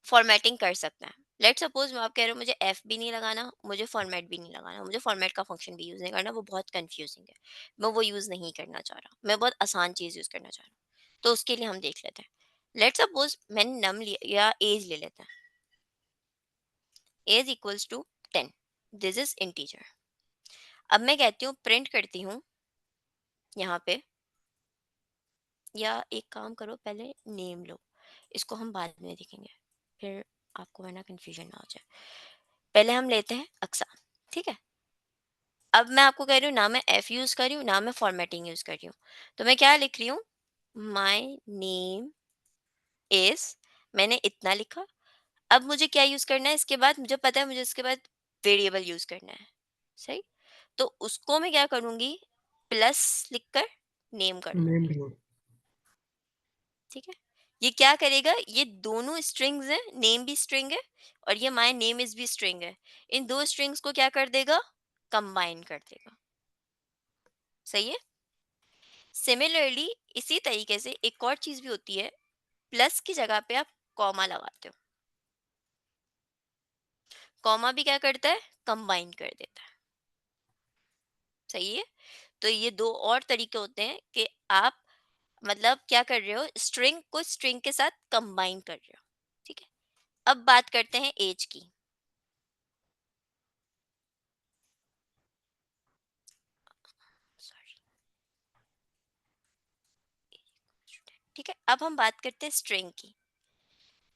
फॉर्मेटिंग कर सकते हैं। लेट्स सपोज मैं आप कह रहे हो मुझे एफ भी नहीं लगाना, मुझे फॉर्मेट भी नहीं लगाना, मुझे फॉर्मेट का फंक्शन भी यूज नहीं करना, वो बहुत कंफ्यूजिंग है, मैं वो यूज नहीं करना चाह रहा, मैं बहुत आसान चीज यूज करना चाह रहा हूँ। तो उसके लिए हम देख लेते हैं। लेट्स सपोज मैंने नम लिया या एज ले लेते हैं। Age equals to 10, this is integer. अब मैं कहती हूँ, प्रिंट करती हूँ यहाँ पे, या एक काम करो, पहले नेम लो, इसको हम बाद में देखेंगे, फिर आपको वरना कंफ्यूजन ना हो जाए। पहले हम लेते हैं अक्सा, ठीक है। अब मैं आपको कह रही हूँ, ना मैं एफ यूज कर रही हूँ, ना मैं फॉर्मेटिंग यूज कर रही हूँ, तो मैं क्या लिख रही हूँ? माई नेम इज, मैंने इतना लिखा। अब मुझे क्या यूज करना है इसके बाद? मुझे पता है मुझे इसके बाद वेरिएबल यूज करना है, सही। तो उसको मैं क्या करूंगी? प्लस लिखकर नेम कर नेम दूंगी, भी हो। ठीक है। ये क्या करेगा? ये दोनों स्ट्रिंग्स हैं, नेम भी स्ट्रिंग है और ये माय नेम इज भी स्ट्रिंग है। इन दो स्ट्रिंग्स को क्या कर देगा? कंबाइन कर देगा, सही है। सिमिलरली इसी तरीके से एक और चीज भी होती है, प्लस की जगह पे आप कॉमा लगाते हो। कॉमा भी क्या करता है? कंबाइन कर देता है, सही है। तो ये दो और तरीके होते हैं कि आप मतलब क्या कर रहे हो? स्ट्रिंग को स्ट्रिंग के साथ कंबाइन कर रहे हो, ठीक है। अब बात करते हैं एज की। सॉरी, ठीक है। अब हम बात करते हैं स्ट्रिंग की,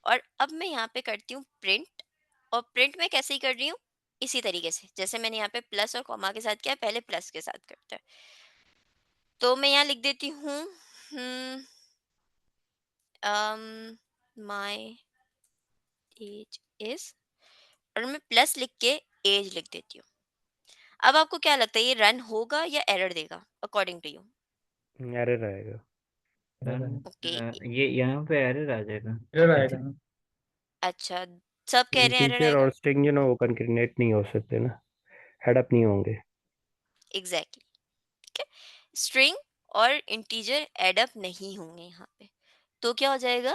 और अब मैं यहाँ पे करती हूँ प्रिंट। और प्रिंट में कैसे ही कर रही हूँ? इसी तरीके से जैसे मैंने यहाँ पे प्लस और कॉमा के साथ किया, पहले प्लस के साथ करते हैं। तो मैं यहाँ लिख देती हूँ माई एज इज, और मैं प्लस लिख के एज लिख देती हूँ। अब आपको क्या लगता है, ये रन होगा या एरर देगा अकॉर्डिंग टू यू? एरर आएगा। ओके, ये यहाँ पे एरर आ जाएगा। एरर आएगा ना। अच्छा, सब कह रहे हैं एरर इंटीजर आएगा। और स्ट्रिंग जो ना वो कंकैटिनेट नहीं हो सकते ना, हेड अप नहीं होंगे। एग्जैक्टली, ठीक है। स्ट्रिंग और इंटीजर एडअप नहीं होंगे यहाँ पे, तो क्या हो जाएगा?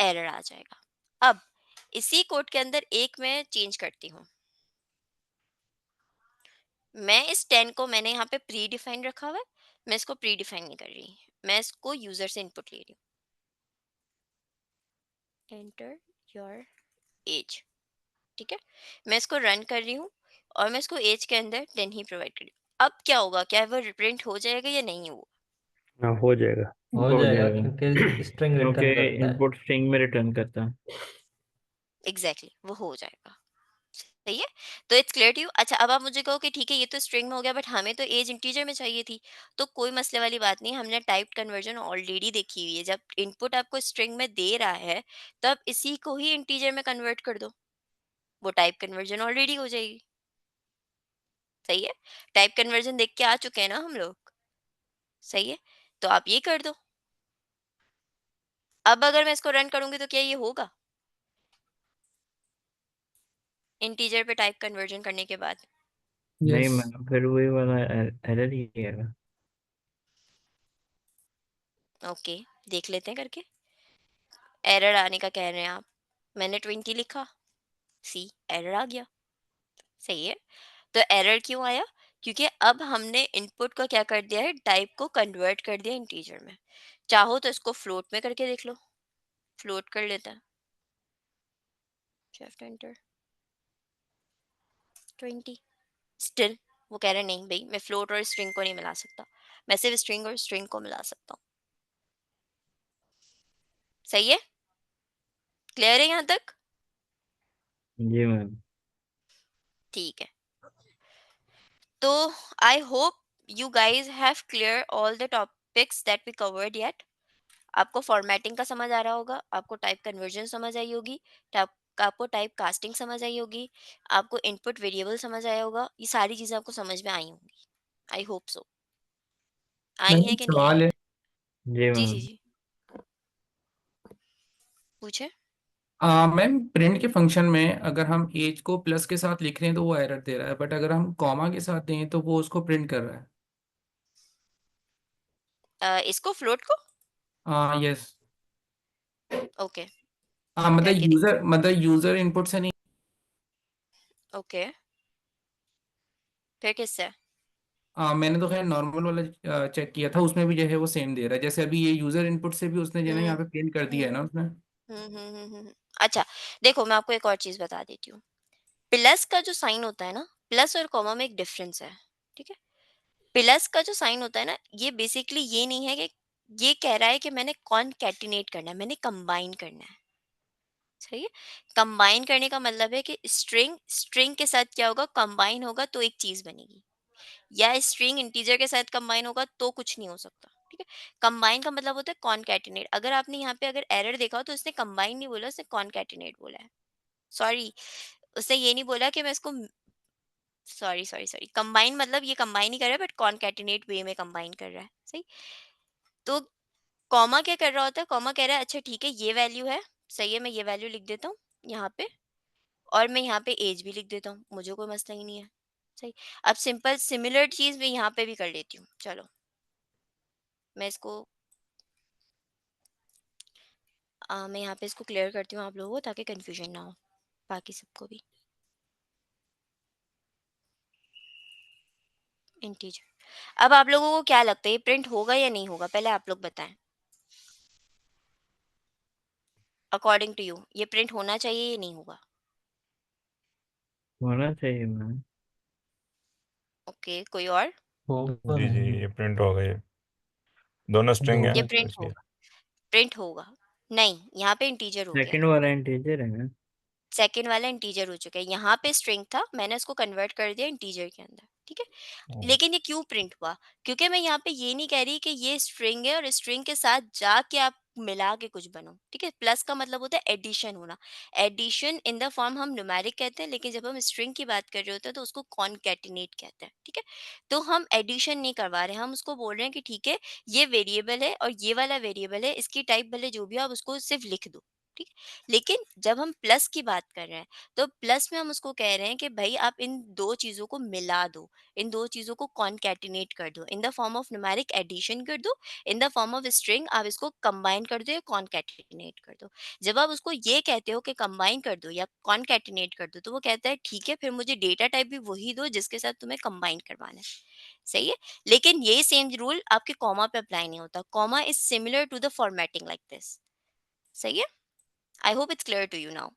एरर आ जाएगा। अब इसी कोड के अंदर एक मैं चेंज करती हूँ। मैं इस 10 को मैंने यहाँ पे प्री डिफाइन रखा हुआ है, मैं इसको प्री डिफाइन नहीं कर रही, मैं इसको यूजर से इनपुट ले रही हूँ। एंटर योर एज, ठीक है। मैं इसको रन कर रही हूँ और मैं इसको एज के अंदर 10 ही प्रोवाइड कर रही हूँ। अब क्या होगा? क्या वो प्रिंट हो जाएगा या नहीं होगा? हाँ, हो जाएगा। हो हो जाएगा जाएगा क्योंकि स्ट्रिंग क्योंकि रिटर्न करता है। इनपुट स्ट्रिंग में रिटर्न करता है। एग्जैक्टली वो हो जाएगा, सही है। तो इट्स क्लियर टू यू। अच्छा, अब आप मुझे कहो कि ठीक है ये तो स्ट्रिंग में हो गया, बट हमें तो एज इंटीजर में चाहिए थी। तो कोई मसले वाली बात नहीं, हमने टाइप कन्वर्जन ऑलरेडी देखी हुई है। जब इनपुट आपको स्ट्रिंग में दे रहा है, तब इसी को ही इंटीजर में कन्वर्ट कर दो, वो टाइप कन्वर्जन ऑलरेडी हो जाएगी, सही है। टाइप कन्वर्जन देख के आ चुके हैं ना हम लोग, सही है। तो आप ये कर दो। अब अगर मैं इसको रन करूंगी तो क्या ये होगा? इंटीजर पे टाइप कन्वर्जन करने के बाद? नहीं यस मैम, फिर वही वाला एरर ही आएगा। ओके, देख लेते हैं करके। एरर आने का कह रहे हैं आप, मैंने 20 लिखा, सी एरर आ गया। सही है। तो एरर क्यों आया? क्योंकि अब हमने इनपुट को क्या कर दिया है, टाइप को कन्वर्ट कर दिया इंटीजर में। चाहो तो इसको फ्लोट में करके देख लो, फ्लोट कर लेता है। शिफ्ट एंटर 20, स्टिल वो कह रहे हैं नहीं भाई, मैं फ्लोट और स्ट्रिंग को नहीं मिला सकता, मैं सिर्फ स्ट्रिंग और स्ट्रिंग को मिला सकता हूँ। सही है, क्लियर है यहाँ तक? जी मैम। ठीक है, तो I hope you guys have clear all the topics that we covered yet. आपको फॉर्मेटिंग का समझ आ रहा होगा, आपको टाइप कन्वर्जन समझ आई होगी, आपको टाइप कास्टिंग समझ आई होगी, आपको इनपुट वेरिएबल समझ आया होगा, ये सारी चीजें आपको समझ में आई होंगी। I hope so. I ma'am हैं एक कि नहीं आई सवाल हैं? है। जी जी जी मैम। जी, पूछे। मैम प्रिंट के फंक्शन में अगर हम एज को प्लस के साथ लिख रहे हैं तो वो एरर दे रहा है, बट अगर हम कॉमा के साथ दें तो वो उसको प्रिंट कर रहा है। इसको फ्लोट को, यस। ओके, करके देखते मतलब यूजर इनपुट से नहीं। हैं। ओके, फिर किससे? मैंने तो खैर नॉर्मल वाला चेक किया था, उसमें भी जो है वो सेम दे रहा है, जैसे अभी ये यूजर इनपुट से भी उसने जो है ना हम्म यहाँ पे प्रिंट कर दिया है हम्म ना उसने। अच्छा, देखो मैं आपको एक और चीज बता देती हूँ। प्लस का जो साइन होता है ना, प्लस और कॉमा में एक डिफरेंस है, ठीक है। प्लस का जो साइन होता है ना, ये बेसिकली ये नहीं है कि ये कह रहा है कि मैंने कॉनकैटिनेट करना है, मैंने कंबाइन करना है। सही है। कंबाइन करने का मतलब है कि स्ट्रिंग स्ट्रिंग के साथ क्या होगा, कंबाइन होगा तो एक चीज बनेगी, या स्ट्रिंग इंटीजर के साथ कंबाइन होगा तो कुछ नहीं हो सकता। ठीक है। कंबाइन का मतलब होता है कॉनकैटिनेट। अगर आपने यहाँ पे अगर एरर देखा हो तो उसने कंबाइन नहीं बोला, उसने कॉनकैटिनेट बोला है। सॉरी, उसने ये नहीं बोला कि मैं इसको, सॉरी सॉरी सॉरी, कंबाइन मतलब ये कंबाइन ही कर रहा है, बट कॉनकैटिनेट वे में कंबाइन कर रहा है। सही। तो कॉमा क्या कर रहा होता है, कॉमा कह रहा है अच्छा ठीक है ये वैल्यू है, सही है, मैं ये वैल्यू लिख देता हूँ यहाँ पे, और मैं यहाँ पे एज भी लिख देता हूँ, मुझे कोई मसला ही नहीं है। सही। अब सिंपल सिमिलर चीज मैं यहाँ पे भी कर लेती हूँ। चलो मैं इसको मैं यहाँ पे इसको क्लियर करती हूँ आप लोगों को, ताकि कंफ्यूजन ना हो बाकी सबको भी। इंटीजर, अब आप लोगों को क्या लगता है ये प्रिंट होगा या नहीं होगा, पहले आप लोग बताएं। अकॉर्डिंग टू यू ये प्रिंट होना चाहिए या नहीं होगा? होना चाहिए मैम। ओके, कोई और? होगा जी जी, नहीं। ये प्रिंट हो गई, दोनों स्ट्रिंग है ये होगा। तो प्रिंट इसलिए। होगा, प्रिंट होगा। नहीं, यहाँ पे इंटीजर हो गया सेकंड है। वाला इंटीजर है मैम। सेकंड वाला इंटीजर हो चुका है, यहाँ पे स्ट्रिंग था, मैंने उसको कन्वर्ट कर दिया इंटीजर के अंदर। ठीक है। हम्म, लेकिन ये क्यों प्रिंट हुआ? क्योंकि मैं यहाँ पे ये नहीं कह रही कि ये स्ट्रिंग है और स्ट्रिंग के साथ जाके आप मिला के कुछ बनो। ठीक है। प्लस का मतलब होता है एडिशन होना। एडिशन इन द फॉर्म हम न्यूमेरिक कहते हैं, लेकिन जब हम स्ट्रिंग की बात कर रहे होते हैं तो उसको कॉनकैटिनेट कहते हैं। ठीक है। तो हम एडिशन नहीं करवा रहे हैं, हम उसको बोल रहे हैं कि ठीक है ये वेरिएबल है और ये वाला वेरिएबल है, इसकी टाइप भले जो भी हो आप उसको सिर्फ लिख दो। ठीक है? लेकिन जब हम प्लस की बात कर रहे हैं तो प्लस में हम उसको कह रहे हैं कि भाई आप इन दो चीजों को मिला दो, इन दो चीजों को कॉनकैटिनेट कर दो, in the form of numeric addition कर दो, in the form of string आप इसको कंबाइन कर दो या कॉनकैटिनेट कर दो। जब आप उसको ये कहते हो कि कंबाइन कर दो या कॉनकैटिनेट कर दो, तो वो कहता है ठीक है फिर मुझे डेटा टाइप भी वही दो जिसके साथ तुम्हें कंबाइन करवाना है। सही है। लेकिन ये सेम रूल आपके कॉमा पे अप्लाई नहीं होता। Comma is similar to the formatting like this. सही है। I hope it's clear to you now.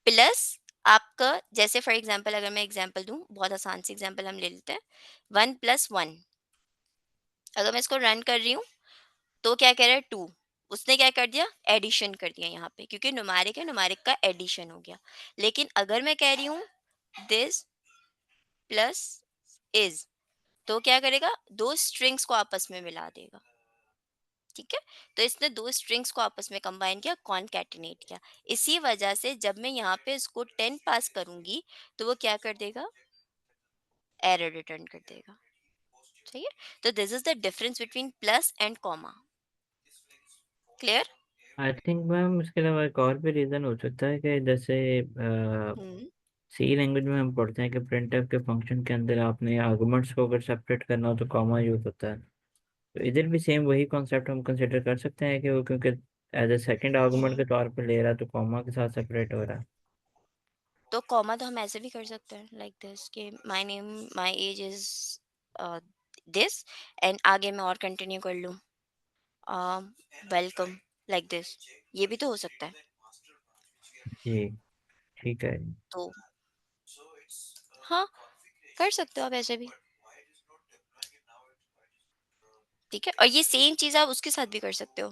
Plus आपका, जैसे फॉर एग्जांपल अगर मैं एग्जांपल दूं, बहुत आसान सी एग्जांपल हम ले लेते हैं। 1+1, अगर मैं इसको रन कर रही हूँ तो क्या कह रहा है, 2। उसने क्या कर दिया, एडिशन कर दिया यहाँ पे, क्योंकि न्यूमेरिक है, न्यूमेरिक का एडिशन हो गया। लेकिन अगर मैं कह रही हूँ दिस प्लस इज, तो क्या करेगा, दो स्ट्रिंग्स को आपस में मिला देगा। ठीक है। तो इसने दो स्ट्रिंग्स को आपस में कंबाइन किया, कॉनकैटिनेट किया। इसी वजह से जब मैं यहाँ पे इसको 10 पास करूंगी तो वो क्या कर देगा, एरर रिटर्न कर देगा। सही है। तो this is the difference between plus and comma. Clear? I think ma'am इसके अलावा एक और भी रीज़न हो सकता है कि जैसे हम्म सी लैंग्वेज में हम पढ़ते हैं कि प्रिंटफ के फंक्शन के अंदर आपने आर्गुमेंट्स को अगर सेपरेट करना हो तो कॉमा यूज होता है। तो इधर भी सेम वही कॉन्सेप्ट हम कंसिडर कर सकते हैं कि वो क्योंकि एज ए सेकंड आर्गुमेंट हम्म के तौर पर ले रहा है तो कॉमा के साथ सेपरेट हो रहा है। तो कॉमा तो हम ऐसे भी कर सकते हैं लाइक दिस कि my name my age is this, and आगे मैं और कंटिन्यू कर लूँ वेलकम लाइक दिस, ये भी तो हो सकता है। जी ठीक है। तो हाँ, कर सकते हो आप ऐसे भी, ठीक है। और ये सेम चीज आप उसके साथ भी कर सकते हो,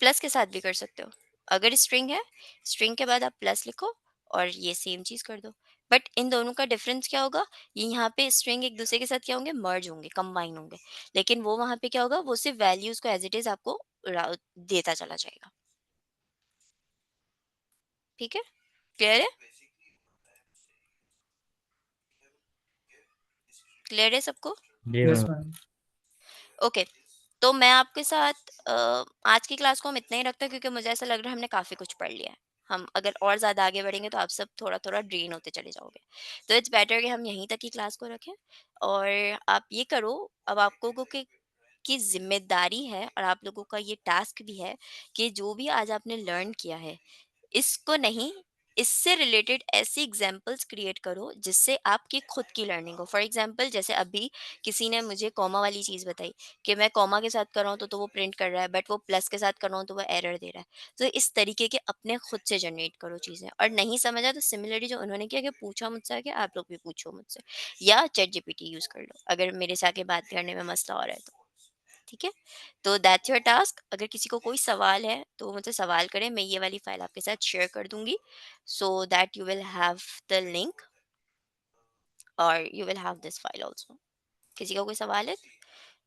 प्लस के साथ भी कर सकते हो। अगर स्ट्रिंग है, स्ट्रिंग के बाद आप प्लस लिखो और ये सेम चीज कर दो। बट इन दोनों का डिफरेंस क्या होगा, ये यहाँ पे स्ट्रिंग एक दूसरे के साथ क्या होंगे, मर्ज होंगे, कंबाइन होंगे। लेकिन वो वहां पे क्या होगा, वो सिर्फ वैल्यूज को एज इट इज आपको देता चला जाएगा। ठीक है, क्लियर है, क्लियर है सबको? जी यस मैम। मैम। ओके, तो मैं आपके साथ आज की क्लास को हम इतना ही रखते हैं क्योंकि मुझे ऐसा लग रहा है हमने काफ़ी कुछ पढ़ लिया है। हम अगर और ज़्यादा आगे बढ़ेंगे तो आप सब थोड़ा-थोड़ा ड्रेन होते चले जाओगे। तो इट्स बेटर कि हम यहीं तक की क्लास को रखें। और आप ये करो, अब आप लोगों की ज़िम्मेदारी है और आप लोगों का ये टास्क भी है कि जो भी आज आपने लर्न किया है, इसको नहीं, इससे रिलेटेड ऐसी एग्जाम्पल्स क्रिएट करो जिससे आपकी खुद की लर्निंग हो। फॉर एग्जाम्पल, जैसे अभी किसी ने मुझे कॉमा वाली चीज़ बताई कि मैं कॉमा के साथ कर रहा हूँ तो वो प्रिंट कर रहा है, बट वो प्लस के साथ कर रहा हूँ तो वो एरर दे रहा है। तो इस तरीके के अपने खुद से जनरेट करो चीज़ें, और नहीं समझा तो सिमिलरली जो उन्होंने किया कि पूछा मुझसे आके, आप लोग भी पूछो मुझसे, या चैट जीपीटी यूज़ कर लो अगर मेरे से आके बात करने में मसला हो रहा है तो। ठीक है, तो दैट्स योर टास्क। अगर किसी को कोई सवाल है तो मुझसे सवाल करें, मैं ये वाली फाइल आपके साथ शेयर कर दूंगी, so that you will have the link और you will have this file also. किसी का कोई सवाल है,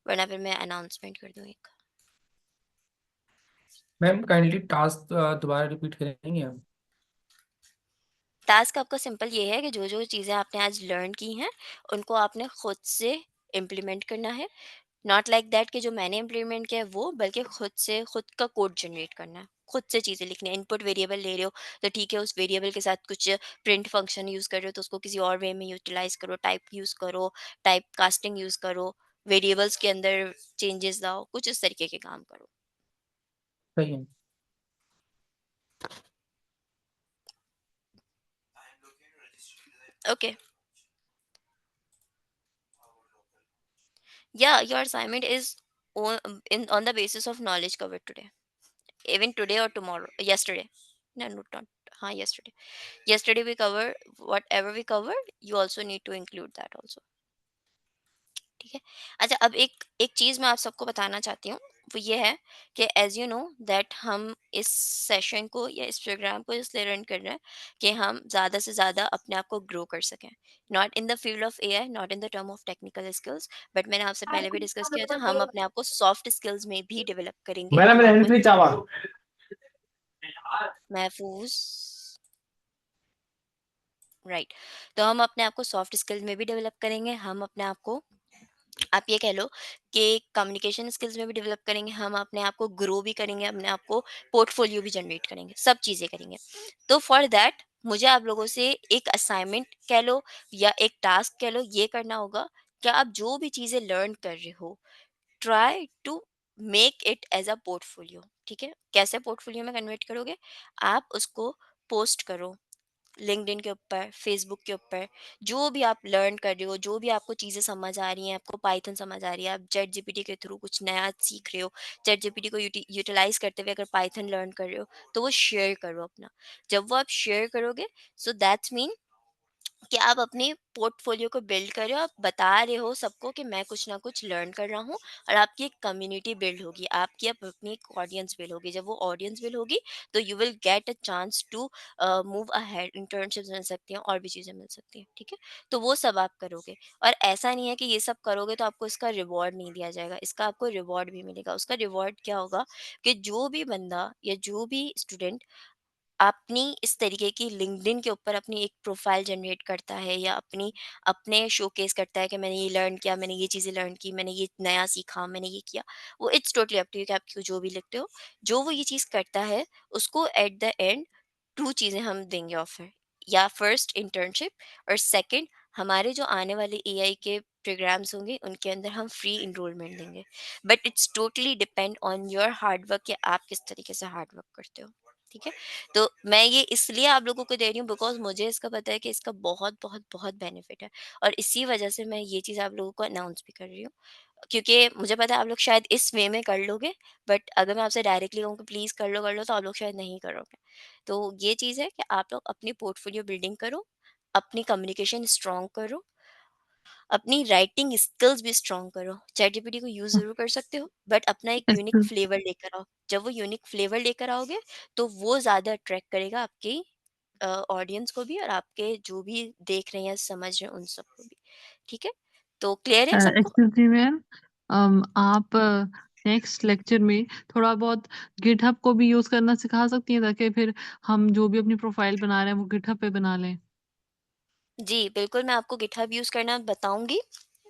वरना फिर मैं अनाउंसमेंट कर दूँ एक। मैम काइंडली टास्क दोबारा रिपीट करेंगे आप? टास्क आपका सिंपल ये है कि जो जो चीज़ें आपने आज लर्न की हैं उनको आपने खुद से इम्प्लीमेंट करना है। नॉट लाइक दैट कि जो मैंने इम्प्लीमेंट किया है वो, बल्कि खुद से खुद का कोड जनरेट करना है, खुद से चीज़ें लिखनी है। इनपुट वेरिएबल ले रहे हो तो ठीक है, उस वेरिएबल के साथ कुछ प्रिंट फंक्शन यूज़ कर रहे हो तो उसको किसी और वे में यूटिलाइज करो, टाइप यूज़ करो, टाइप कास्टिंग यूज़ करो, वेरिएबल्स के अंदर चेंजेस लाओ, कुछ इस तरीके के काम करो। सही है। ओके, या your assignment is on the basis of knowledge covered today, even today or tomorrow, yesterday. No, not yesterday. Yesterday we cover whatever we covered, you also need to include that also. ठीक है। अच्छा, अब एक एक चीज़ मैं आप सबको बताना चाहती हूँ, वो ये है कि एज यू नो दैट हम इस सेशन को या इस प्रोग्राम को इसलिए रन कर रहे हैं कि हम ज़्यादा से ज़्यादा अपने आप को ग्रो कर सकें, not in the field of AI, not in the term of technical skills, but मैंने आपसे पहले भी डिस्कस किया था, हम अपने आप को सॉफ्ट स्किल्स में भी डेवलप करेंगे। मैडम हम मेरा आपको हेल्थ नहीं चावा। महफूज, राइट, तो हम अपने आप को सॉफ्ट स्किल्स में भी डेवलप करेंगे, हम अपने आप को, आप ये कह लो कि कम्युनिकेशन स्किल्स में भी डेवलप करेंगे, हम अपने आप को ग्रो भी करेंगे, अपने आप को पोर्टफोलियो भी जनरेट करेंगे, सब चीज़ें करेंगे। तो फॉर दैट मुझे आप लोगों से एक असाइनमेंट कह लो या एक टास्क कह लो, ये करना होगा कि आप जो भी चीज़ें लर्न कर रहे हो, try to make it as a portfolio. ठीक है, कैसे पोर्टफोलियो में कन्वर्ट करोगे, आप उसको पोस्ट करो लिंक्डइन के ऊपर, फेसबुक के ऊपर, जो भी आप लर्न कर रहे हो, जो भी आपको चीज़ें समझ आ रही हैं, आपको पाइथन समझ आ रही है, आप चैट जीपीटी के थ्रू कुछ नया सीख रहे हो, चैट जीपीटी को यूटिलाइज करते हुए अगर पाइथन लर्न कर रहे हो, तो वो शेयर करो अपना। जब वो आप शेयर करोगे, सो दैट्स मीन कि आप अपने पोर्टफोलियो को बिल्ड कर रहे हो, आप बता रहे हो सबको कि मैं कुछ ना कुछ लर्न कर रहा हूँ, और आपकी एक कम्युनिटी बिल्ड होगी, आपकी अपनी एक ऑडियंस बिल्ड होगी। जब वो ऑडियंस बिल्ड होगी तो you will get a chance to move ahead, internships मिल सकती हैं और भी चीज़ें मिल सकती हैं। ठीक है, तो वो सब आप करोगे, और ऐसा नहीं है कि ये सब करोगे तो आपको इसका रिवॉर्ड नहीं दिया जाएगा, इसका आपको रिवॉर्ड भी मिलेगा। उसका रिवॉर्ड क्या होगा कि जो भी बंदा या जो भी स्टूडेंट अपनी इस तरीके की लिंक्डइन के ऊपर अपनी एक प्रोफाइल जनरेट करता है या अपने शोकेस करता है कि मैंने ये लर्न किया, मैंने ये चीज़ें लर्न की, मैंने ये नया सीखा, मैंने ये किया, वो it's totally up to you कि आप क्यों जो भी लिखते हो। जो वो ये चीज़ करता है, उसको एट द एंड 2 चीज़ें हम देंगे ऑफ़र, या फर्स्ट इंटर्नशिप, और सेकंड हमारे जो आने वाले एआई के प्रोग्राम्स होंगे उनके अंदर हम फ्री एनरोलमेंट देंगे। But it's totally depend on your hard work कि आप किस तरीके से हार्ड वर्क करते हो। ठीक है? तो मैं ये इसलिए आप लोगों को दे रही हूँ बिकॉज़ मुझे इसका पता है कि इसका बहुत, बहुत, बहुत बेनिफिट है, और इसी वजह से मैं ये चीज़ आप लोगों को अनाउंस भी कर रही हूँ। क्योंकि मुझे पता है आप लोग शायद इस वे में कर लोगे, बट अगर मैं आपसे डायरेक्टली कहूँ कि प्लीज़ कर लो, तो आप लोग शायद नहीं करोगे। तो ये चीज़ है कि आप लोग अपनी पोर्टफोलियो बिल्डिंग करो, अपनी कम्युनिकेशन स्ट्रॉन्ग करो, अपनी राइटिंग स्किल्स भी स्ट्रॉन्ग करो। चैटजीपीटी को यूज़ ज़रूर कर सकते हो, बट अपना एक यूनिक अच्छा। फ्लेवर लेकर आओ। जब वो यूनिक फ्लेवर लेकर आओगे, तो वो ज़्यादा अट्रैक्ट करेगा आपकी ऑडियंस को भी, और आपके जो भी देख रहे हैं या समझ रहे हैं उन सबको भी। ठीक है? तो क्लियर है सबको? एक्सक्यूज मी मैम, आप नेक्स्ट लेक्चर में थोड़ा बहुत गिटहब को भी यूज करना सिखा सकती हैं ताकि फिर हम जो भी अपनी प्रोफाइल बना रहे हैं वो गिटहब पे बना लें। जी, बिल्कुल मैं आपको गिटहब यूज़ करना बताऊँगी।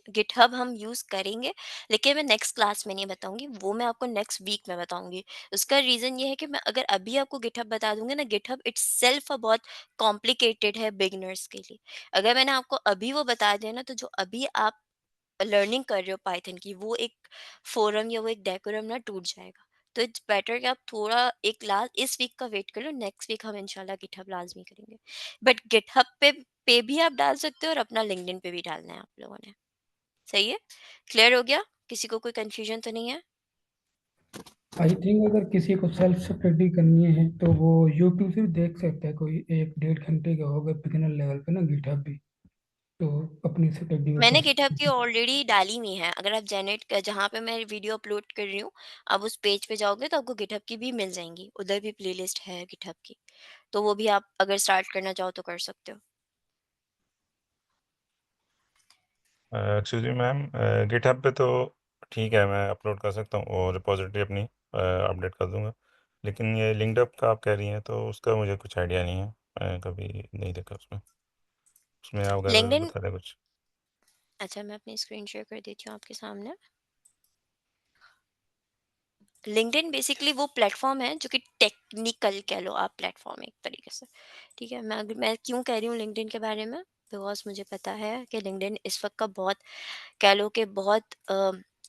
गिटहब हम यूज़ करेंगे, लेकिन मैं नेक्स्ट क्लास में नहीं बताऊँगी, वो मैं आपको नेक्स्ट वीक में बताऊँगी। उसका रीज़न ये है कि मैं अगर अभी आपको गिटहब बता दूँगी ना, गिटहब इट्सेल्फ बहुत कॉम्प्लिकेटेड है बिगिनर्स के लिए। अगर मैंने आपको अभी वो बता दिया ना, तो जो अभी आप लर्निंग कर रहे हो पाइथन की, वो एक फोरम या वो एक डेकोरम ना टूट जाएगा। तो इट्स बेटर कि आप थोड़ा एक लास्ट इस वीक का वेट कर लो, नेक्स्ट वीक हम इंशाल्लाह गिटहब लाज़मी करेंगे। बट गिटहब पे भी आप डाल सकते हो, और अपना लिंक्डइन पे भी डालना है आप लोगों ने। सही है? क्लियर हो गया? किसी को कोई कन्फ्यूजन तो नहीं है? आई थिंक अगर किसी को सेल्फ स्टडी करनी है तो वो यूट्यूब से भी देख सकता है, कोई 1 डेढ़ घंटे का होगा बिगिनर लेवल पे ना गिटहब भी, तो अपनी स्टडी वो मैंने कर गिटहब की सकते हैं। ऑलरेडी डाली हुई है। अगर आप जेनेट क जहाँ पे मैं वीडियो अपलोड कर रही हूँ, आप उस पेज पे जाओगे तो आपको गिटहब की भी मिल जाएँगी। उधर भी प्लेलिस्ट है गिटहब की। तो वो भी आप अगर स्टार्ट करना चाहो तो कर सकते हो। एक्सक्यूज मी मैम, गिटहब पे तो ठीक है, मैं अपलोड कर सकता हूँ और रिपॉजिटरी अपनी अपडेट कर दूंगा, लेकिन ये लिंक्डअप का आप कह रही हैं तो उसका मुझे कुछ आइडिया नहीं है। मैं कभी नहीं देखा उसमें। उसमें आप अगर लिंक्डइन बता दें कुछ। अच्छा, मैं अपनी स्क्रीन शेयर कर देती हूँ आपके सामने। लिंक्डइन बेसिकली वो प्लेटफ़ॉर्म है जो कि टेक्निकल कह लो आप प्लेटफ़ॉर्म एक तरीके से। ठीक है? मैं क्यों कह रही हूँ लिंक्डइन के बारे में? बिकॉज़ मुझे पता है कि लिंक्डइन इस वक़्त का बहुत कह लो कि बहुत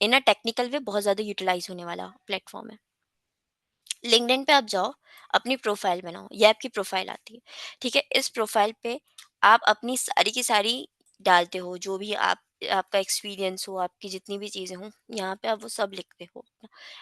इन अ टेक्निकल वे बहुत ज़्यादा यूटिलाइज़ होने वाला प्लेटफ़ॉर्म है। लिंक्डइन पे आप जाओ, अपनी प्रोफाइल बनाओ, ये आपकी प्रोफाइल आती है, ठीक है? इस प्रोफाइल पे आप अपनी सारी की सारी डालते हो, जो भी आपका एक्सपीरियंस हो, आपकी जितनी भी चीज़ें हों, यहाँ पे आप वो सब लिखते हो।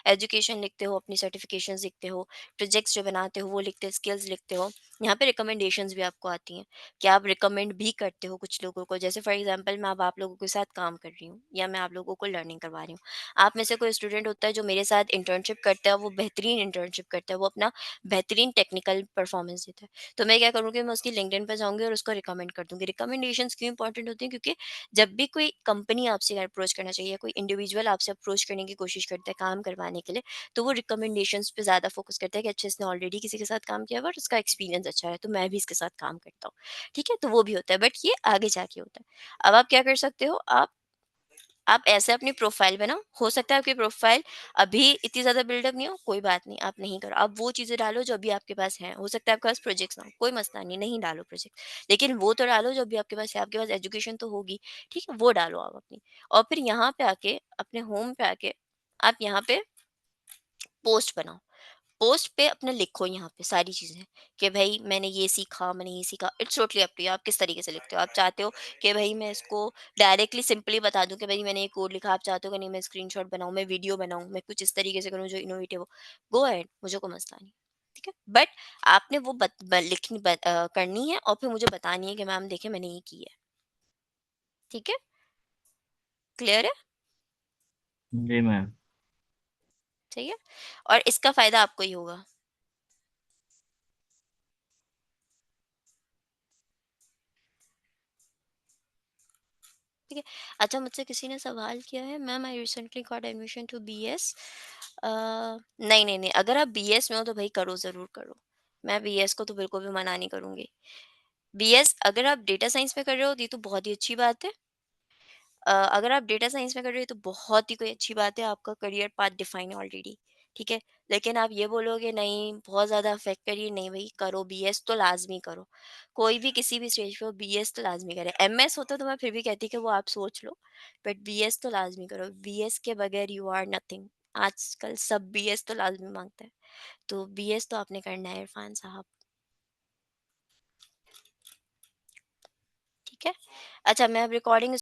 एजुकेशन लिखते हो, अपनी सर्टिफिकेशंस लिखते हो, प्रोजेक्ट्स जो बनाते हो वो लिखते हो, स्किल्स लिखते हो। यहाँ पे रिकमेंडेशंस भी आपको आती हैं, कि आप रिकमेंड भी करते हो कुछ लोगों को। जैसे फॉर एग्ज़ाम्पल मैं अब आप लोगों के साथ काम कर रही हूँ, या मैं आप लोगों को लर्निंग करवा रही हूँ। आप में से कोई स्टूडेंट होता है जो मेरे साथ इंटर्नशिप करता है, वो बेहतरीन इंटर्नशिप करता है, वो अपना बेहतरीन टेक्निकल परफॉर्मेंस देता है, तो मैं क्या करूँगी, मैं उसकी लिंक्डइन पे जाऊँगी और उसको रिकमेंड कर दूँगी। रिकमेंडेशंस क्यों इंपॉर्टेंट होती हैं? क्योंकि जब भी कोई कंपनी आपसे अप्रोच करना चाहिए, कोई इंडिविजुअल आपसे अप्रोच करने की कोशिश करता है काम करवाने के लिए, तो वो रिकमेंडेशंस पे ज़्यादा फोकस करता है कि अच्छा इसने ऑलरेडी किसी के साथ काम किया हुआ है और उसका एक्सपीरियंस अच्छा है, तो मैं भी इसके साथ काम करता हूँ। ठीक है? तो वो भी होता है, बट ये आगे जाके होता है। अब आप क्या कर सकते हो, आप ऐसे अपनी प्रोफाइल बनाओ। हो सकता है आपकी प्रोफाइल अभी इतनी ज़्यादा बिल्डअप नहीं हो, कोई बात नहीं, आप नहीं करो। आप वो चीज़ें डालो जो अभी आपके पास हैं। हो सकता है आपके पास प्रोजेक्ट्स ना हो, कोई मसला नहीं, नहीं डालो प्रोजेक्ट। लेकिन वो तो डालो जो अभी आपके पास है, आपके पास एजुकेशन तो होगी, ठीक है? वो डालो आप अपनी। और फिर यहाँ पे आके, अपने होम पे आके, आप यहाँ पे पोस्ट बनाओ। पोस्ट पे अपना लिखो यहाँ पे सारी चीज़ें, कि भाई मैंने ये सीखा, मैंने ये सीखा। It's totally up to you, आप किस तरीके से लिखते हो। आप चाहते हो कि भाई मैं इसको डायरेक्टली सिंपली बता दूं कि भाई मैंने ये कोड लिखा, आप चाहते हो कि नहीं मैं स्क्रीनशॉट बनाऊं, मैं वीडियो बनाऊं, मैं कुछ इस तरीके से करूं जो इनोवेटिव हो, गो अहेड, मुझे कोई मसला नहीं। ठीक है, बट आपने वो करनी है, और फिर मुझे बतानी है कि मैम देखे मैंने ये की है। ठीक है? क्लियर है? जी मैम। ठीक है, और इसका फायदा आपको ही होगा। ठीक है। अच्छा, मुझसे किसी ने सवाल किया है, ma'am I recently got admission to BS. नहीं नहीं नहीं, अगर आप बीएस में हो तो भाई करो, ज़रूर करो। मैं बीएस को तो बिल्कुल भी मना नहीं करूँगी। बीएस अगर आप डेटा साइंस में कर रहे हो ये तो बहुत ही अच्छी बात है। अगर आप डेटा साइंस में कर रहे हो तो बहुत ही कोई अच्छी बात है, आपका करियर पाथ डिफाइन है ऑलरेडी, ठीक है। लेकिन आप ये बोलोगे नहीं बहुत ज़्यादा अफेक्ट करिए, नहीं भाई करो बीएस तो लाजमी करो। कोई भी किसी भी स्टेज पे हो बीएस तो लाजमी करे। एमएस होता तो मैं फिर भी कहती कि वो आप सोच लो, बट बीएस तो लाजमी करो। बीएस के बगैर यू आर नथिंग। आजकल सब बीएस तो लाजमी मांगते हैं, तो बीएस तो आपने करना है इरफान साहब, ठीक है। अच्छा मैं अब रिकॉर्डिंग